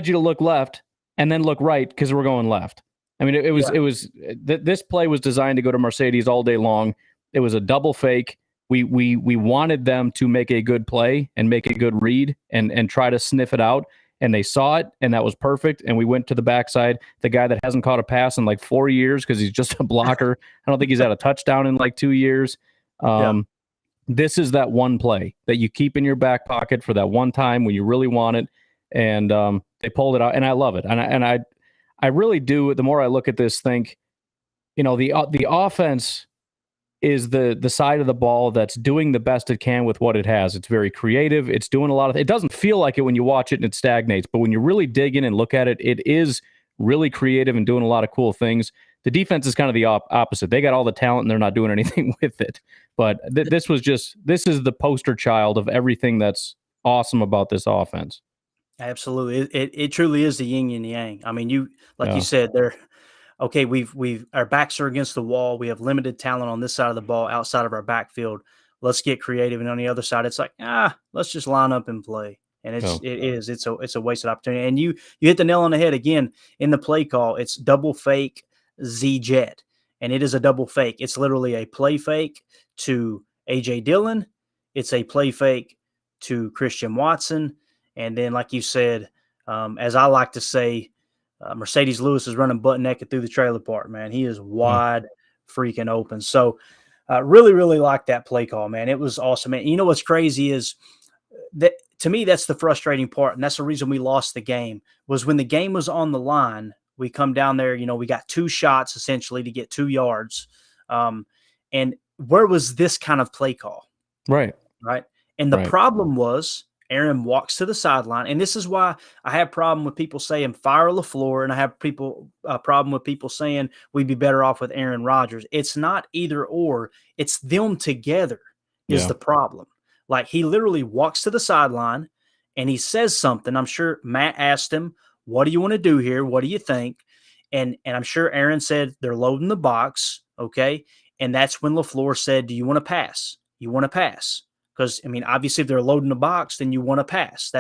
you to look left and then look right because we're going left. I mean, this play was designed to go to Mercedes all day long. It was a double fake. We wanted them to make a good play and make a good read and try to sniff it out. And they saw it, and that was perfect. And we went to the backside. The guy that hasn't caught a pass in like 4 years because he's just a blocker. I don't think he's had a touchdown in like 2 years. This is that one play that you keep in your back pocket for that one time when you really want it. And they pulled it out, and I love it. And I really do. The more I look at this, think, the offense is the side of the ball that's doing the best it can with what it has. It's very creative. It's doing a lot of. It doesn't feel like it when you watch it and it stagnates, but when you really dig in and look at it, it is really creative and doing a lot of cool things. The defense is kind of the opposite. They got all the talent and they're not doing anything with it. But this is the poster child of everything that's awesome about this offense. Absolutely. It truly is the yin and yang. I mean, you said, they're okay. We've our backs are against the wall. We have limited talent on this side of the ball outside of our backfield. Let's get creative. And on the other side, it's like, let's just line up and play. And it's a wasted opportunity. And you hit the nail on the head again in the play call. It's double fake Z jet. And it is a double fake. It's literally a play fake to AJ Dillon. It's a play fake to Christian Watson. And then, like you said, as I like to say, Mercedes Lewis is running butt naked through the trailer park, man. He is wide freaking open. So really, really like that play call, man. It was awesome. And you know what's crazy is that, to me, that's the frustrating part. And that's the reason we lost the game, was when the game was on the line, we come down there, we got 2 shots essentially to get 2 yards. And where was this kind of play call? Right. And the problem was, Aaron walks to the sideline, and this is why I have a problem with people saying fire LaFleur, and I have a problem with people saying we'd be better off with Aaron Rodgers. It's not either or. It's them together is the problem. Like, he literally walks to the sideline, and he says something. I'm sure Matt asked him, what do you want to do here? What do you think? And I'm sure Aaron said, they're loading the box, okay? And that's when LaFleur said, do you want to pass? You want to pass? Because, I mean, obviously, if they're loading the box, then you want to pass.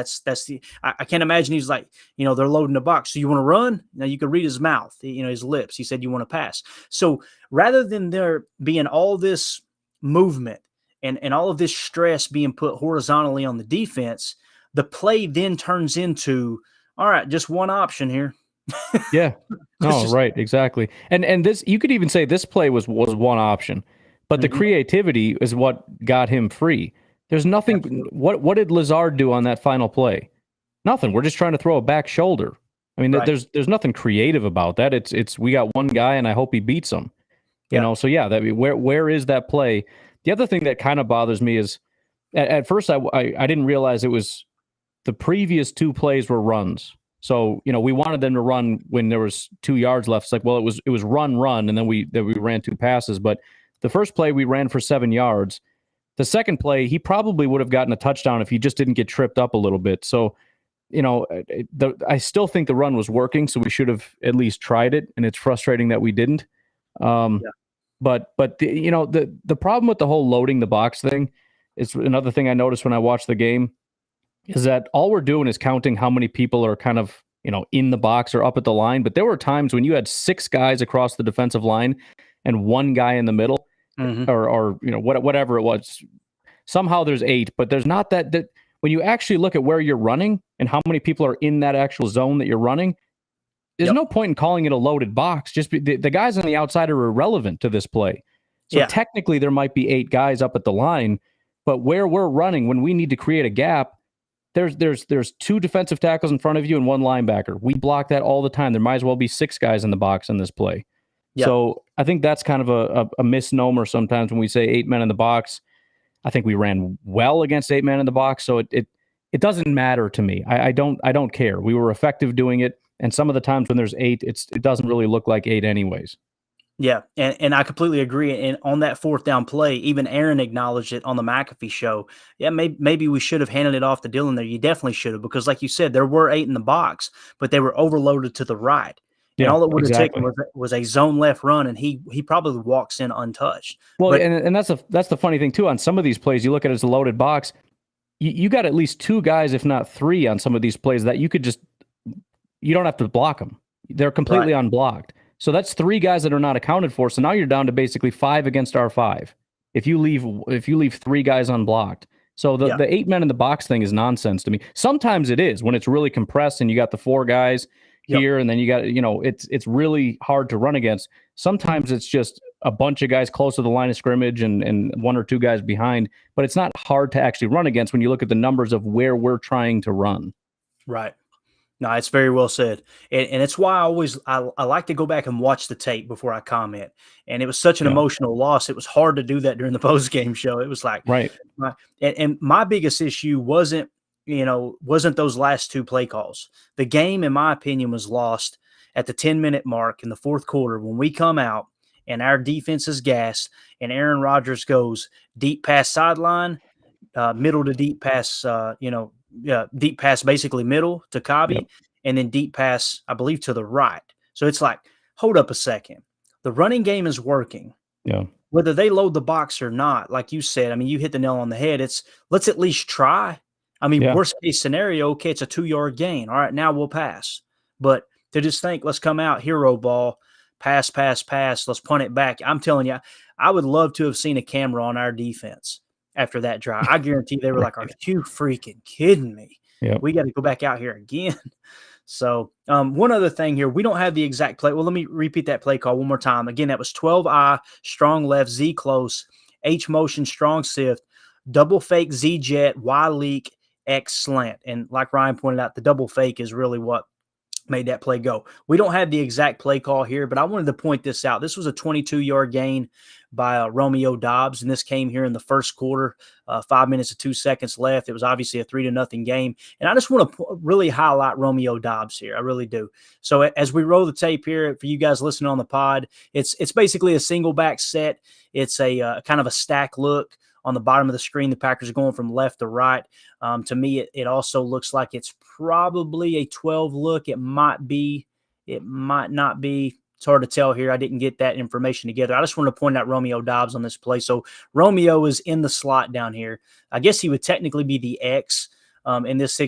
I can't imagine he's like, they're loading the box. So you want to run? Now, you could read his mouth, his lips. He said, you want to pass. So rather than there being all this movement and all of this stress being put horizontally on the defense, the play then turns into, all right, just one option here. Yeah. No, right. Exactly. And this, you could even say this play was one option, but the creativity is what got him free. There's nothing. Absolutely. What did Lazard do on that final play? Nothing. We're just trying to throw a back shoulder. I mean, there's nothing creative about that. It's we got one guy, and I hope he beats him. So where is that play? The other thing that kind of bothers me is, at first I didn't realize it was the previous 2 plays were runs. So, we wanted them to run when there was 2 yards left. It's like, well, it was run, and then we ran 2 passes. But the first play we ran for 7 yards. The second play, he probably would have gotten a touchdown if he just didn't get tripped up a little bit. So, I still think the run was working, so we should have at least tried it, and it's frustrating that we didn't. But the problem with the whole loading the box thing is another thing I noticed when I watched the game is that all we're doing is counting how many people are kind of, in the box or up at the line. But there were times when you had 6 guys across the defensive line and 1 guy in the middle, or whatever it was. Somehow there's 8, but there's not that when you actually look at where you're running and how many people are in that actual zone that you're running, there's no point in calling it a loaded box. Just the guys on the outside are irrelevant to this play. So technically there might be 8 guys up at the line, but where we're running, when we need to create a gap, there's 2 defensive tackles in front of you and 1 linebacker. We block that all the time. There might as well be 6 guys in the box in this play. Yep. So I think that's kind of a misnomer sometimes when we say 8 men in the box. I think we ran well against 8 men in the box, so it doesn't matter to me. I don't care. We were effective doing it, and some of the times when there's 8, it doesn't really look like 8 anyways. Yeah, and I completely agree. And on that 4th down play, even Aaron acknowledged it on the McAfee show. Yeah, maybe we should have handed it off to Dylan there. You definitely should have, because like you said, there were 8 in the box, but they were overloaded to the right. And all it would have taken was a zone left run, and he probably walks in untouched. Well, and that's the funny thing too. On some of these plays, you look at it as a loaded box. You got at least 2 guys, if not 3, on some of these plays that you don't have to block them. They're completely unblocked. So that's 3 guys that are not accounted for. So now you're down to basically 5 against our 5. If you leave 3 guys unblocked. So the 8 men in the box thing is nonsense to me. Sometimes it is when it's really compressed and you got the 4 guys here, and then you got, it's really hard to run against. Sometimes it's just a bunch of guys close to the line of scrimmage and 1 or 2 guys behind, but it's not hard to actually run against when you look at the numbers of where we're trying to run. Right. No, it's very well said. And it's why I like to go back and watch the tape before I comment. And it was such an emotional loss. It was hard to do that during the post-game show. It was like, and my biggest issue wasn't those last 2 play calls. The game, in my opinion, was lost at the 10-minute mark in the 4th quarter when we come out and our defense is gassed and Aaron Rodgers goes deep pass sideline, middle to deep pass, deep pass basically middle to Cobby, and then deep pass, I believe, to the right. So it's like, hold up a second. The running game is working. Yeah. Whether they load the box or not, like you said, I mean, you hit the nail on the head. Let's at least try. I mean, worst case scenario, okay, it's a 2-yard gain. All right, now we'll pass. But to just think, let's come out, hero ball, pass, let's punt it back. I'm telling you, I would love to have seen a camera on our defense after that drive. I guarantee they were like, are you freaking kidding me? Yep. We got to go back out here again. So one other thing here, we don't have the exact play. Well, let me repeat that play call one more time. Again, that was 12I, strong left, Z close, H motion, strong sift, double fake, Z jet, Y leak, X slant. And like Ryan pointed out, the double fake is really what made that play go. We don't have the exact play call here, but I wanted to point this out. This was a 22-yard gain by Romeo Doubs, and this came here in the first quarter, 5 minutes and 2 seconds left. It was obviously a 3-0 game, and I just want to really highlight Romeo Doubs here. I really do. So as we roll the tape here for you guys listening on the pod, it's basically a single back set. It's a kind of a stack look. On the bottom of the screen, the Packers are going from left to right. To me, it also looks like it's probably a 12 look. It might not be. It's hard to tell here. I didn't get that information together. I just want to point out Romeo Doubs on this play. So Romeo is in the slot down here. I guess he would technically be the X in this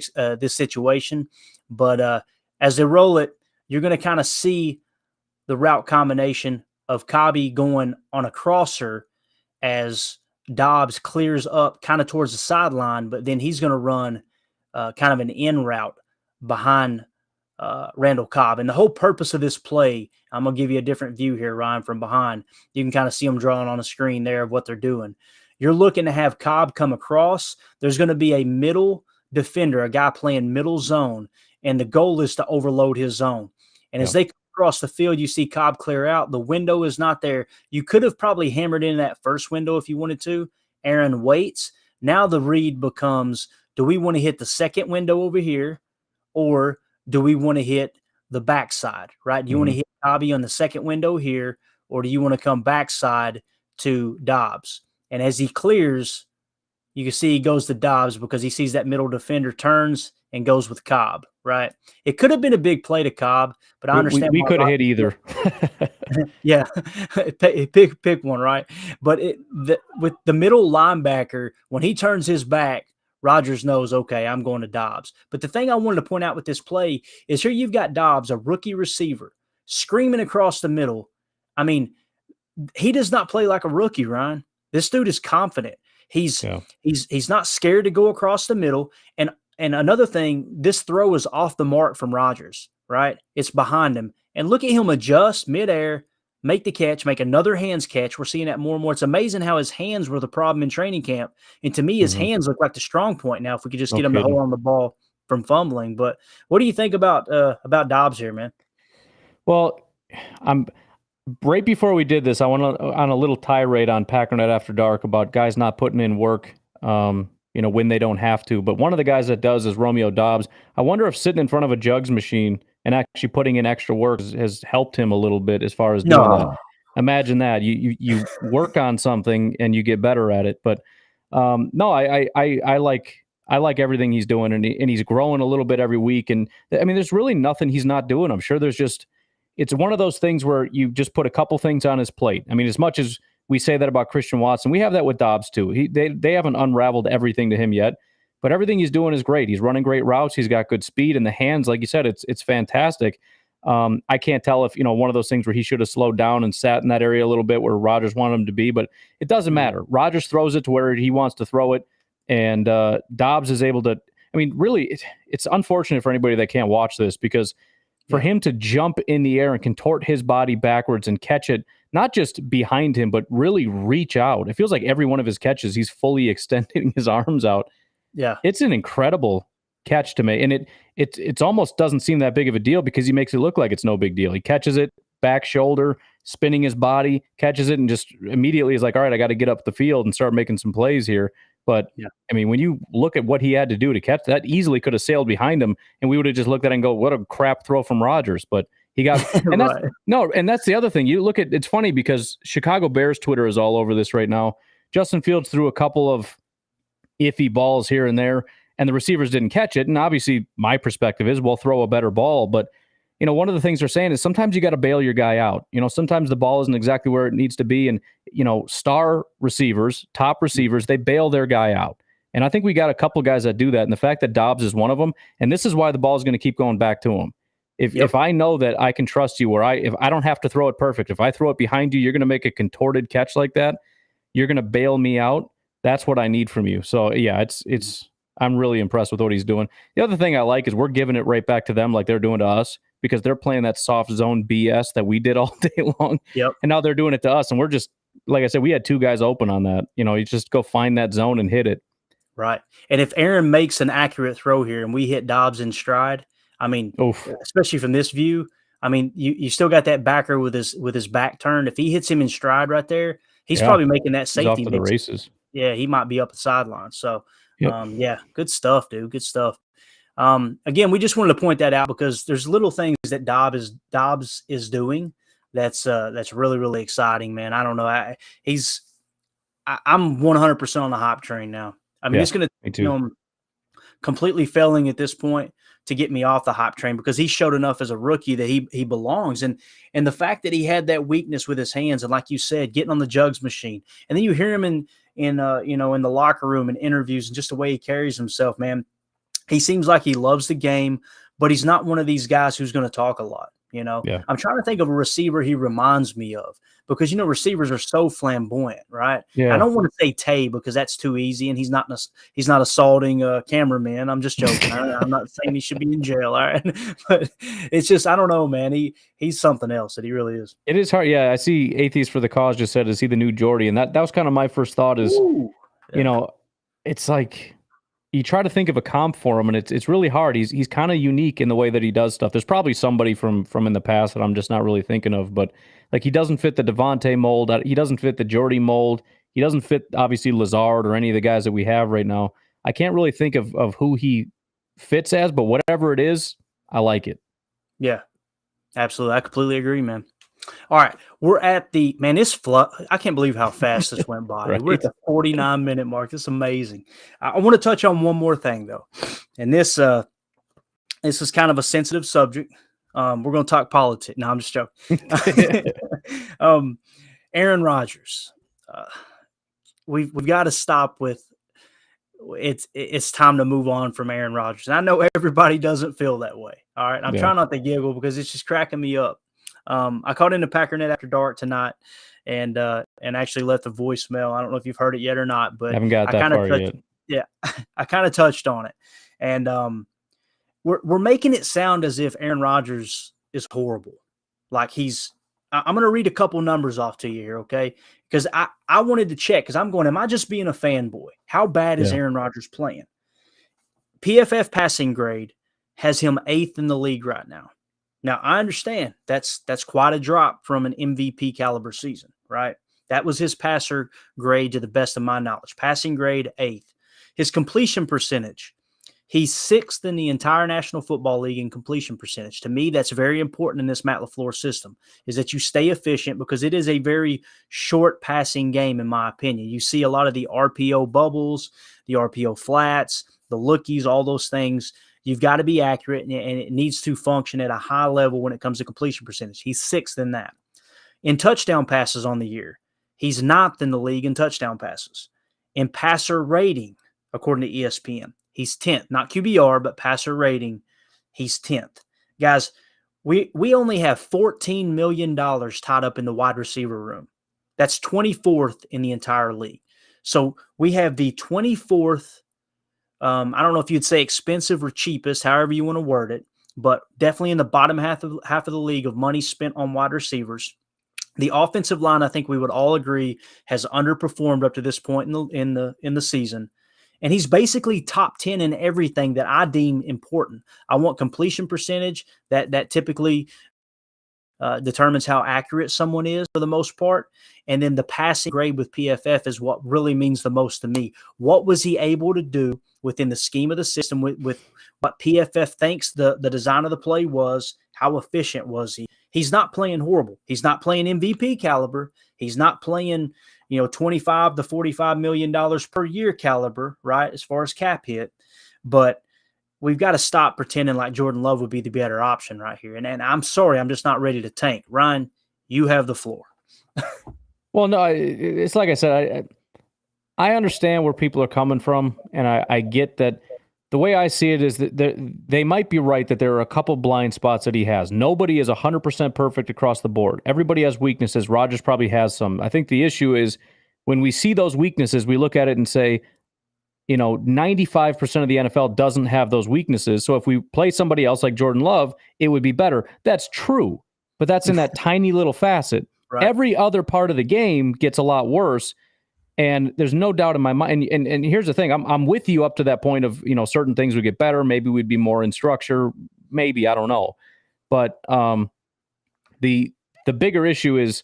situation. But as they roll it, you're going to kind of see the route combination of Cobby going on a crosser as Doubs clears up kind of towards the sideline, but then he's going to run kind of an in route behind Randall Cobb. And the whole purpose of this play, I'm going to give you a different view here, Ryan, from behind. You can kind of see them drawing on the screen there of what they're doing. You're looking to have Cobb come across. There's going to be a middle defender, a guy playing middle zone, and the goal is to overload his zone. And as they across the field, you see Cobb clear out. The window is not there. You could have probably hammered in that first window if you wanted to. Aaron waits. Now the read becomes, do we want to hit the second window over here, or do we want to hit the backside, right? Do you want to hit Dobby on the second window here, or do you want to come backside to Dobbs? And as he clears, you can see he goes to Dobbs because he sees that middle defender turns and goes with Cobb, right? It could have been a big play to Cobb, but I understand we could have hit either. yeah, pick one, right? But with the middle linebacker, when he turns his back, Rodgers knows, okay, I'm going to Dobbs. But the thing I wanted to point out with this play is here you've got Dobbs, a rookie receiver, screaming across the middle. I mean, he does not play like a rookie, Ryan. This dude is confident. He's not scared to go across the middle. And another thing, this throw is off the mark from Rodgers, right? It's behind him. And look at him adjust midair, make the catch, make another hands catch. We're seeing that more and more. It's amazing how his hands were the problem in training camp. And to me, his hands look like the strong point now if we could just get him to hold on the ball from fumbling. But what do you think about Dobbs here, man? Well, right before we did this, I went on a little tirade on Packernet After Dark about guys not putting in work, when they don't have to. But one of the guys that does is Romeo Dobbs. I wonder if sitting in front of a jugs machine and actually putting in extra work has helped him a little bit as far as doing that. Imagine that you work on something and you get better at it. But no, I like everything he's doing, and he's growing a little bit every week. And I mean, there's really nothing he's not doing. I'm sure there's just. It's one of those things where you just put a couple things on his plate. I mean, as much as we say that about Christian Watson, we have that with Dobbs too. They haven't unraveled everything to him yet, but everything he's doing is great. He's running great routes. He's got good speed, and the hands, like you said, it's fantastic. I can't tell if one of those things where he should have slowed down and sat in that area a little bit where Rodgers wanted him to be, but it doesn't matter. Rodgers throws it to where he wants to throw it, and Dobbs is able to. I mean, really, it's unfortunate for anybody that can't watch this because. For him to jump in the air and contort his body backwards and catch it, not just behind him, but really reach out. It feels like every one of his catches, he's fully extending his arms out. Yeah. It's an incredible catch to me. And it's almost doesn't seem that big of a deal because he makes it look like it's no big deal. He catches it, back shoulder, spinning his body, catches it, and just immediately is like, all right, I got to get up the field and start making some plays here. But, I mean, when you look at what he had to do to catch that, easily could have sailed behind him, and we would have just looked at it and go, what a crap throw from Rodgers. But he got – and that's and that's the other thing. You look at – it's funny because Chicago Bears Twitter is all over this right now. Justin Fields threw a couple of iffy balls here and there, and the receivers didn't catch it. And obviously my perspective is we'll throw a better ball. But, one of the things they're saying is sometimes you got to bail your guy out. Sometimes the ball isn't exactly where it needs to be. And, star receivers, top receivers, they bail their guy out. And I think we got a couple guys that do that. And the fact that Dobbs is one of them, and this is why the ball is going to keep going back to him. If I know that I can trust you, if I don't have to throw it perfect, if I throw it behind you, you're going to make a contorted catch like that. You're going to bail me out. That's what I need from you. So yeah, I'm really impressed with what he's doing. The other thing I like is we're giving it right back to them like they're doing to us because they're playing that soft zone BS that we did all day long. Yep. And now they're doing it to us. And we're just, like I said, we had two guys open on that. You just go find that zone and hit it. Right. And if Aaron makes an accurate throw here and we hit Dobbs in stride, I mean, especially from this view, I mean, you still got that backer with his back turned. If he hits him in stride right there, he's probably making that safety. He's off to the races. Yeah, he might be up the sideline. So, good stuff, dude. Good stuff. Again, we just wanted to point that out because there's little things that Dobbs is doing that's really, really exciting, man. I don't know. I'm 100% on the hype train now. I mean, it's going to take him completely failing at this point to get me off the hype train because he showed enough as a rookie that he belongs. And the fact that he had that weakness with his hands and, like you said, getting on the jugs machine, and then you hear him in the locker room and interviews and just the way he carries himself, man. He seems like he loves the game, but he's not one of these guys who's going to talk a lot. I'm trying to think of a receiver he reminds me of because, receivers are so flamboyant, right? Yeah. I don't want to say Tay because that's too easy, and he's not assaulting a cameraman. I'm just joking. I'm not saying he should be in jail, all right? But it's just, I don't know, man. He's something else that he really is. It is hard. Yeah, I see Atheist for the Cause just said, is he the new Jordy? And that was kind of my first thought is, it's like – you try to think of a comp for him, and it's really hard. He's kind of unique in the way that he does stuff. There's probably somebody from in the past that I'm just not really thinking of, but like he doesn't fit the Devontae mold. He doesn't fit the Jordy mold. He doesn't fit obviously Lazard or any of the guys that we have right now. I can't really think of who he fits as, but whatever it is, I like it. Yeah, absolutely. I completely agree, man. All right, we're at the man. I can't believe how fast this went by. Right. We're at the 49-minute mark. It's amazing. I want to touch on one more thing though, and this is kind of a sensitive subject. We're going to talk politics. No, I'm just joking. Aaron Rodgers. We've got to stop with. It's time to move on from Aaron Rodgers. And I know everybody doesn't feel that way. All right, I'm trying not to giggle because it's just cracking me up. I called into Packernet After Dark tonight, and actually left a voicemail. I don't know if you've heard it yet or not, but haven't got that far yet. Yeah, I kind of touched on it, and we're making it sound as if Aaron Rodgers is horrible. Like I'm going to read a couple numbers off to you here, okay? Because I wanted to check because I'm going, am I just being a fanboy? How bad is Aaron Rodgers playing? PFF passing grade has him 8th in the league right now. Now, I understand that's quite a drop from an MVP caliber season, right? That was his passer grade to the best of my knowledge. Passing grade, 8th. His completion percentage, he's 6th in the entire National Football League in completion percentage. To me, that's very important in this Matt LaFleur system, is that you stay efficient because it is a very short passing game, in my opinion. You see a lot of the RPO bubbles, the RPO flats, the lookies, all those things. You've got to be accurate, and it needs to function at a high level when it comes to completion percentage. He's 6th in that. In touchdown passes on the year, he's 9th in the league in touchdown passes. In passer rating, according to ESPN, he's 10th. Not QBR, but passer rating, he's 10th. Guys, we only have $14 million tied up in the wide receiver room. That's 24th in the entire league. So we have the 24th I don't know if you'd say expensive or cheapest, however you want to word it, but definitely in the bottom half of the league of money spent on wide receivers. The offensive line, I think we would all agree, has underperformed up to this point in the season. And he's basically top 10 in everything that I deem important. I want completion percentage that typically determines how accurate someone is for the most part. And then the passing grade with PFF is what really means the most to me. What was he able to do within the scheme of the system with what PFF thinks the design of the play was? How efficient was he? He's not playing horrible. He's not playing MVP caliber. He's not playing, $25 to $45 million per year caliber, right, as far as cap hit. But we've got to stop pretending like Jordan Love would be the better option right here. And I'm sorry, I'm just not ready to tank. Ryan, you have the floor. Well, no, it's like I said, I understand where people are coming from, and I get that. The way I see it is that they might be right that there are a couple blind spots that he has. Nobody is 100% perfect across the board. Everybody has weaknesses. Rodgers probably has some. I think the issue is when we see those weaknesses, we look at it and say, 95% of the NFL doesn't have those weaknesses. So if we play somebody else like Jordan Love, it would be better. That's true, but that's in that tiny little facet. Right. Every other part of the game gets a lot worse. And there's no doubt in my mind. And here's the thing: I'm with you up to that point of certain things would get better. Maybe we'd be more in structure. Maybe, I don't know. But the bigger issue is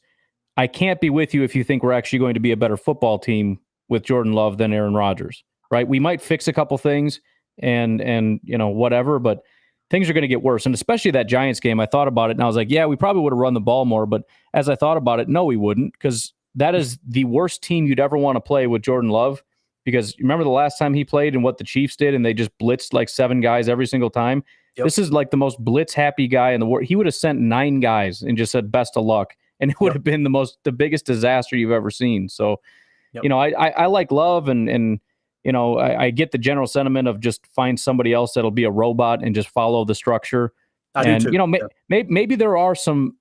I can't be with you if you think we're actually going to be a better football team with Jordan Love than Aaron Rodgers. Right? We might fix a couple things and whatever, but things are going to get worse. And especially that Giants game, I thought about it and I was like, yeah, we probably would have run the ball more. But as I thought about it, no, we wouldn't, because that is the worst team you'd ever want to play with Jordan Love, because remember the last time he played and what the Chiefs did, and they just blitzed like 7 guys every single time. Yep. This is like the most blitz happy guy in the world. He would have sent 9 guys and just said best of luck, and it would have been the biggest disaster you've ever seen. So, I like Love, and I get the general sentiment of just find somebody else that'll be a robot and just follow the structure. I do too. Maybe there are some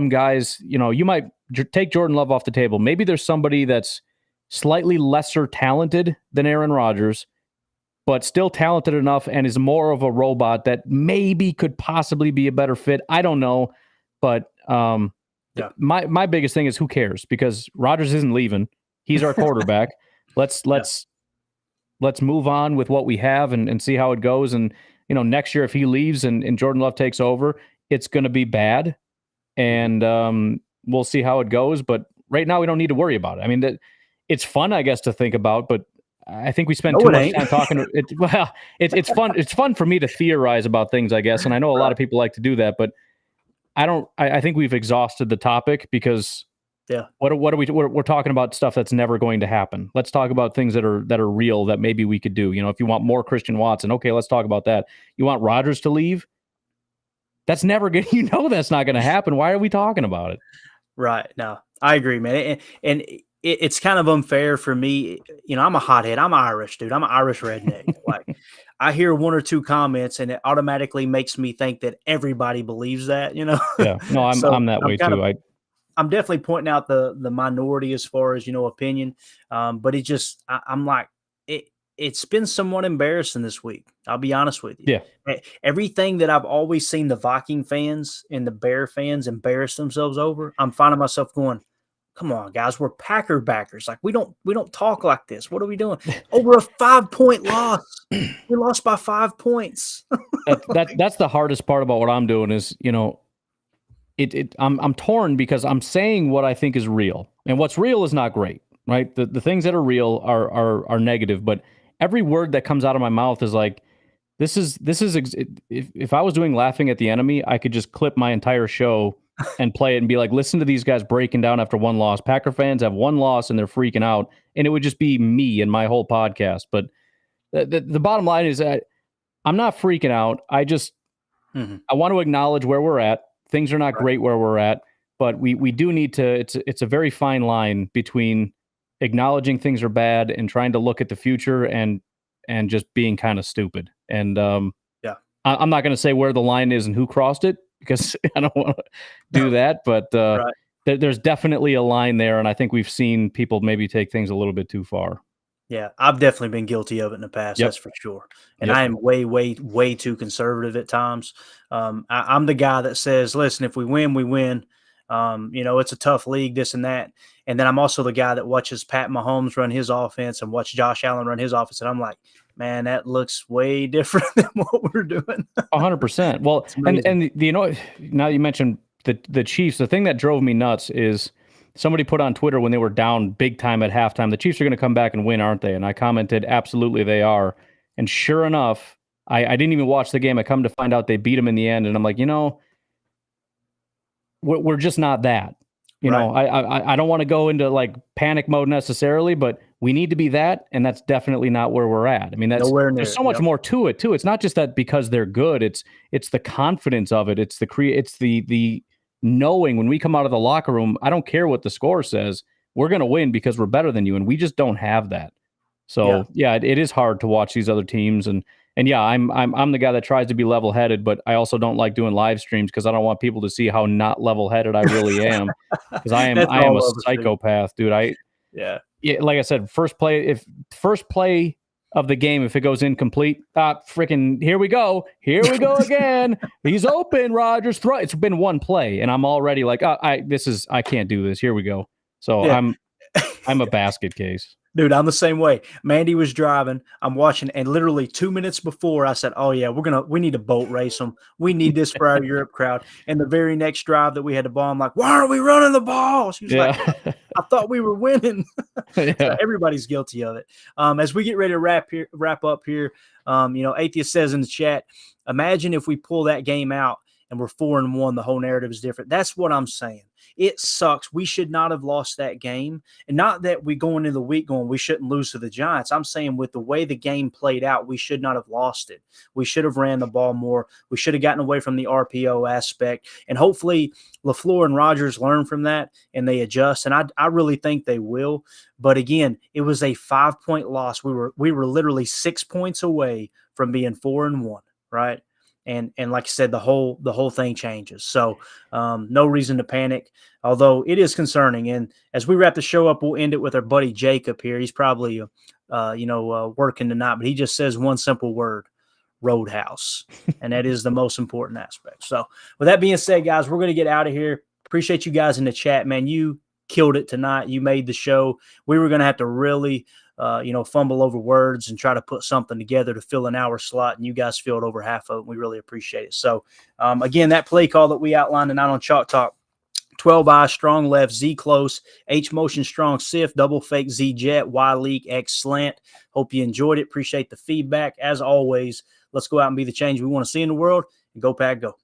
guys, you might take Jordan Love off the table. Maybe there's somebody that's slightly lesser talented than Aaron Rodgers, but still talented enough and is more of a robot that maybe could possibly be a better fit. I don't know. But my biggest thing is who cares? Because Rodgers isn't leaving. He's our quarterback. Let's move on with what we have and see how it goes. And, next year, if he leaves and Jordan Love takes over, it's going to be bad. And we'll see how it goes. But right now, we don't need to worry about it. I mean, it's fun, I guess, to think about, but I think we spend No, too it much ain't. time talking. Well, it's fun. It's fun for me to theorize about things, I guess, and I know a lot of people like to do that, but I don't. I think we've exhausted the topic because Yeah. what are we? We're talking about stuff that's never going to happen. Let's talk about things that are real that maybe we could do. You know, if you want more Christian Watson, okay, let's talk about that. You want Rodgers to leave? That's never good. You know, that's not going to happen. Why are we talking about it? Right. No, I agree, man. And it's kind of unfair for me. You know, I'm a hothead. I'm Irish, dude. I'm an Irish redneck. Like, I hear one or two comments, and it automatically makes me think that everybody believes that. You know. Yeah. No, I'm that way kind too. I'm definitely pointing out the minority as far as, you know, opinion. But it just, I'm like, it's been somewhat embarrassing this week. I'll be honest with you. Yeah. Everything that I've always seen the Viking fans and the Bear fans embarrass themselves over, I'm finding myself going, come on, guys, we're Packer backers. Like, we don't talk like this. What are we doing? Over a 5-point loss. We lost by 5 points. That's the hardest part about what I'm doing is, you know, I'm torn because I'm saying what I think is real, and what's real is not great, right? The things that are real are negative, but every word that comes out of my mouth is like, this is if I was doing Laughing at the Enemy, I could just clip my entire show and play it and be like, listen to these guys breaking down after one loss. Packer fans have one loss and they're freaking out, and it would just be me and my whole podcast. But the bottom line is that I'm not freaking out. I just I want to acknowledge where we're at. Things are not great where we're at, but we do need to. It's a very fine line between acknowledging things are bad and trying to look at the future and just being kind of stupid. And I'm not going to say where the line is and who crossed it because I don't want to do that. But there's definitely a line there, and I think we've seen people maybe take things a little bit too far. Yeah, I've definitely been guilty of it in the past. That's for sure. And I am way, way, way too conservative at times. I'm the guy that says, listen, if we win, we win. You know, it's a tough league, this and that. And then I'm also the guy that watches Pat Mahomes run his offense and watch Josh Allen run his offense. And I'm like, man, that looks way different than what we're doing. 100%. Well, and you know, now you mentioned the Chiefs, the thing that drove me nuts is somebody put on Twitter when they were down big time at halftime, the Chiefs are going to come back and win, aren't they? And I commented, absolutely they are. And sure enough, I didn't even watch the game. I come to find out they beat them in the end. And I'm like, you know, we're just not that. You know, I don't want to go into like panic mode necessarily, but we need to be that. And that's definitely not where we're at. I mean, there's so much more to it too. It's not just that because they're good. It's the confidence of it. It's the knowing when we come out of the locker room, I don't care what the score says, we're going to win because we're better than you. And we just don't have that. So it is hard to watch these other teams. And yeah, I'm the guy that tries to be level headed, but I also don't like doing live streams because I don't want people to see how not level headed I really am. Because I am a psychopath, dude. Like I said, first play of the game, if it goes incomplete, freaking here we go again. He's open, Rodgers throw. It's been one play, and I'm already like, I can't do this. Here we go. So I'm a basket case. Dude, I'm the same way. Mandy was driving. I'm watching, and literally 2 minutes before, I said, "Oh yeah, we need to boat race them. We need this for our Europe crowd." And the very next drive that we had the ball, I'm like, "Why are we running the ball?" She was like, "I thought we were winning." So everybody's guilty of it. As we get ready to wrap up here, you know, Atheist says in the chat, imagine if we pull that game out and we're 4-1, the whole narrative is different. That's what I'm saying. It sucks. We should not have lost that game. And not that we going into the week going, we shouldn't lose to the Giants. I'm saying with the way the game played out, we should not have lost it. We should have ran the ball more. We should have gotten away from the RPO aspect. And hopefully LaFleur and Rodgers learn from that and they adjust. And I really think they will. But again, it was a 5-point loss. We were literally 6 points away from being 4-1, right? And like I said, the whole thing changes. So no reason to panic, although it is concerning. And as we wrap the show up, we'll end it with our buddy Jacob here. He's probably working tonight, but he just says one simple word: Roadhouse, and that is the most important aspect. So with that being said, guys, we're going to get out of here. Appreciate you guys in the chat, man. You killed it tonight. You made the show. We were going to have to really fumble over words and try to put something together to fill an hour slot, and you guys filled over half of it. We really appreciate it. So, again, that play call that we outlined tonight on Chalk Talk, 12i, strong left, Z close, H motion, strong SIF, double fake, Z jet, Y leak, X slant. Hope you enjoyed it. Appreciate the feedback. As always, let's go out and be the change we want to see in the world, and go Pack Go.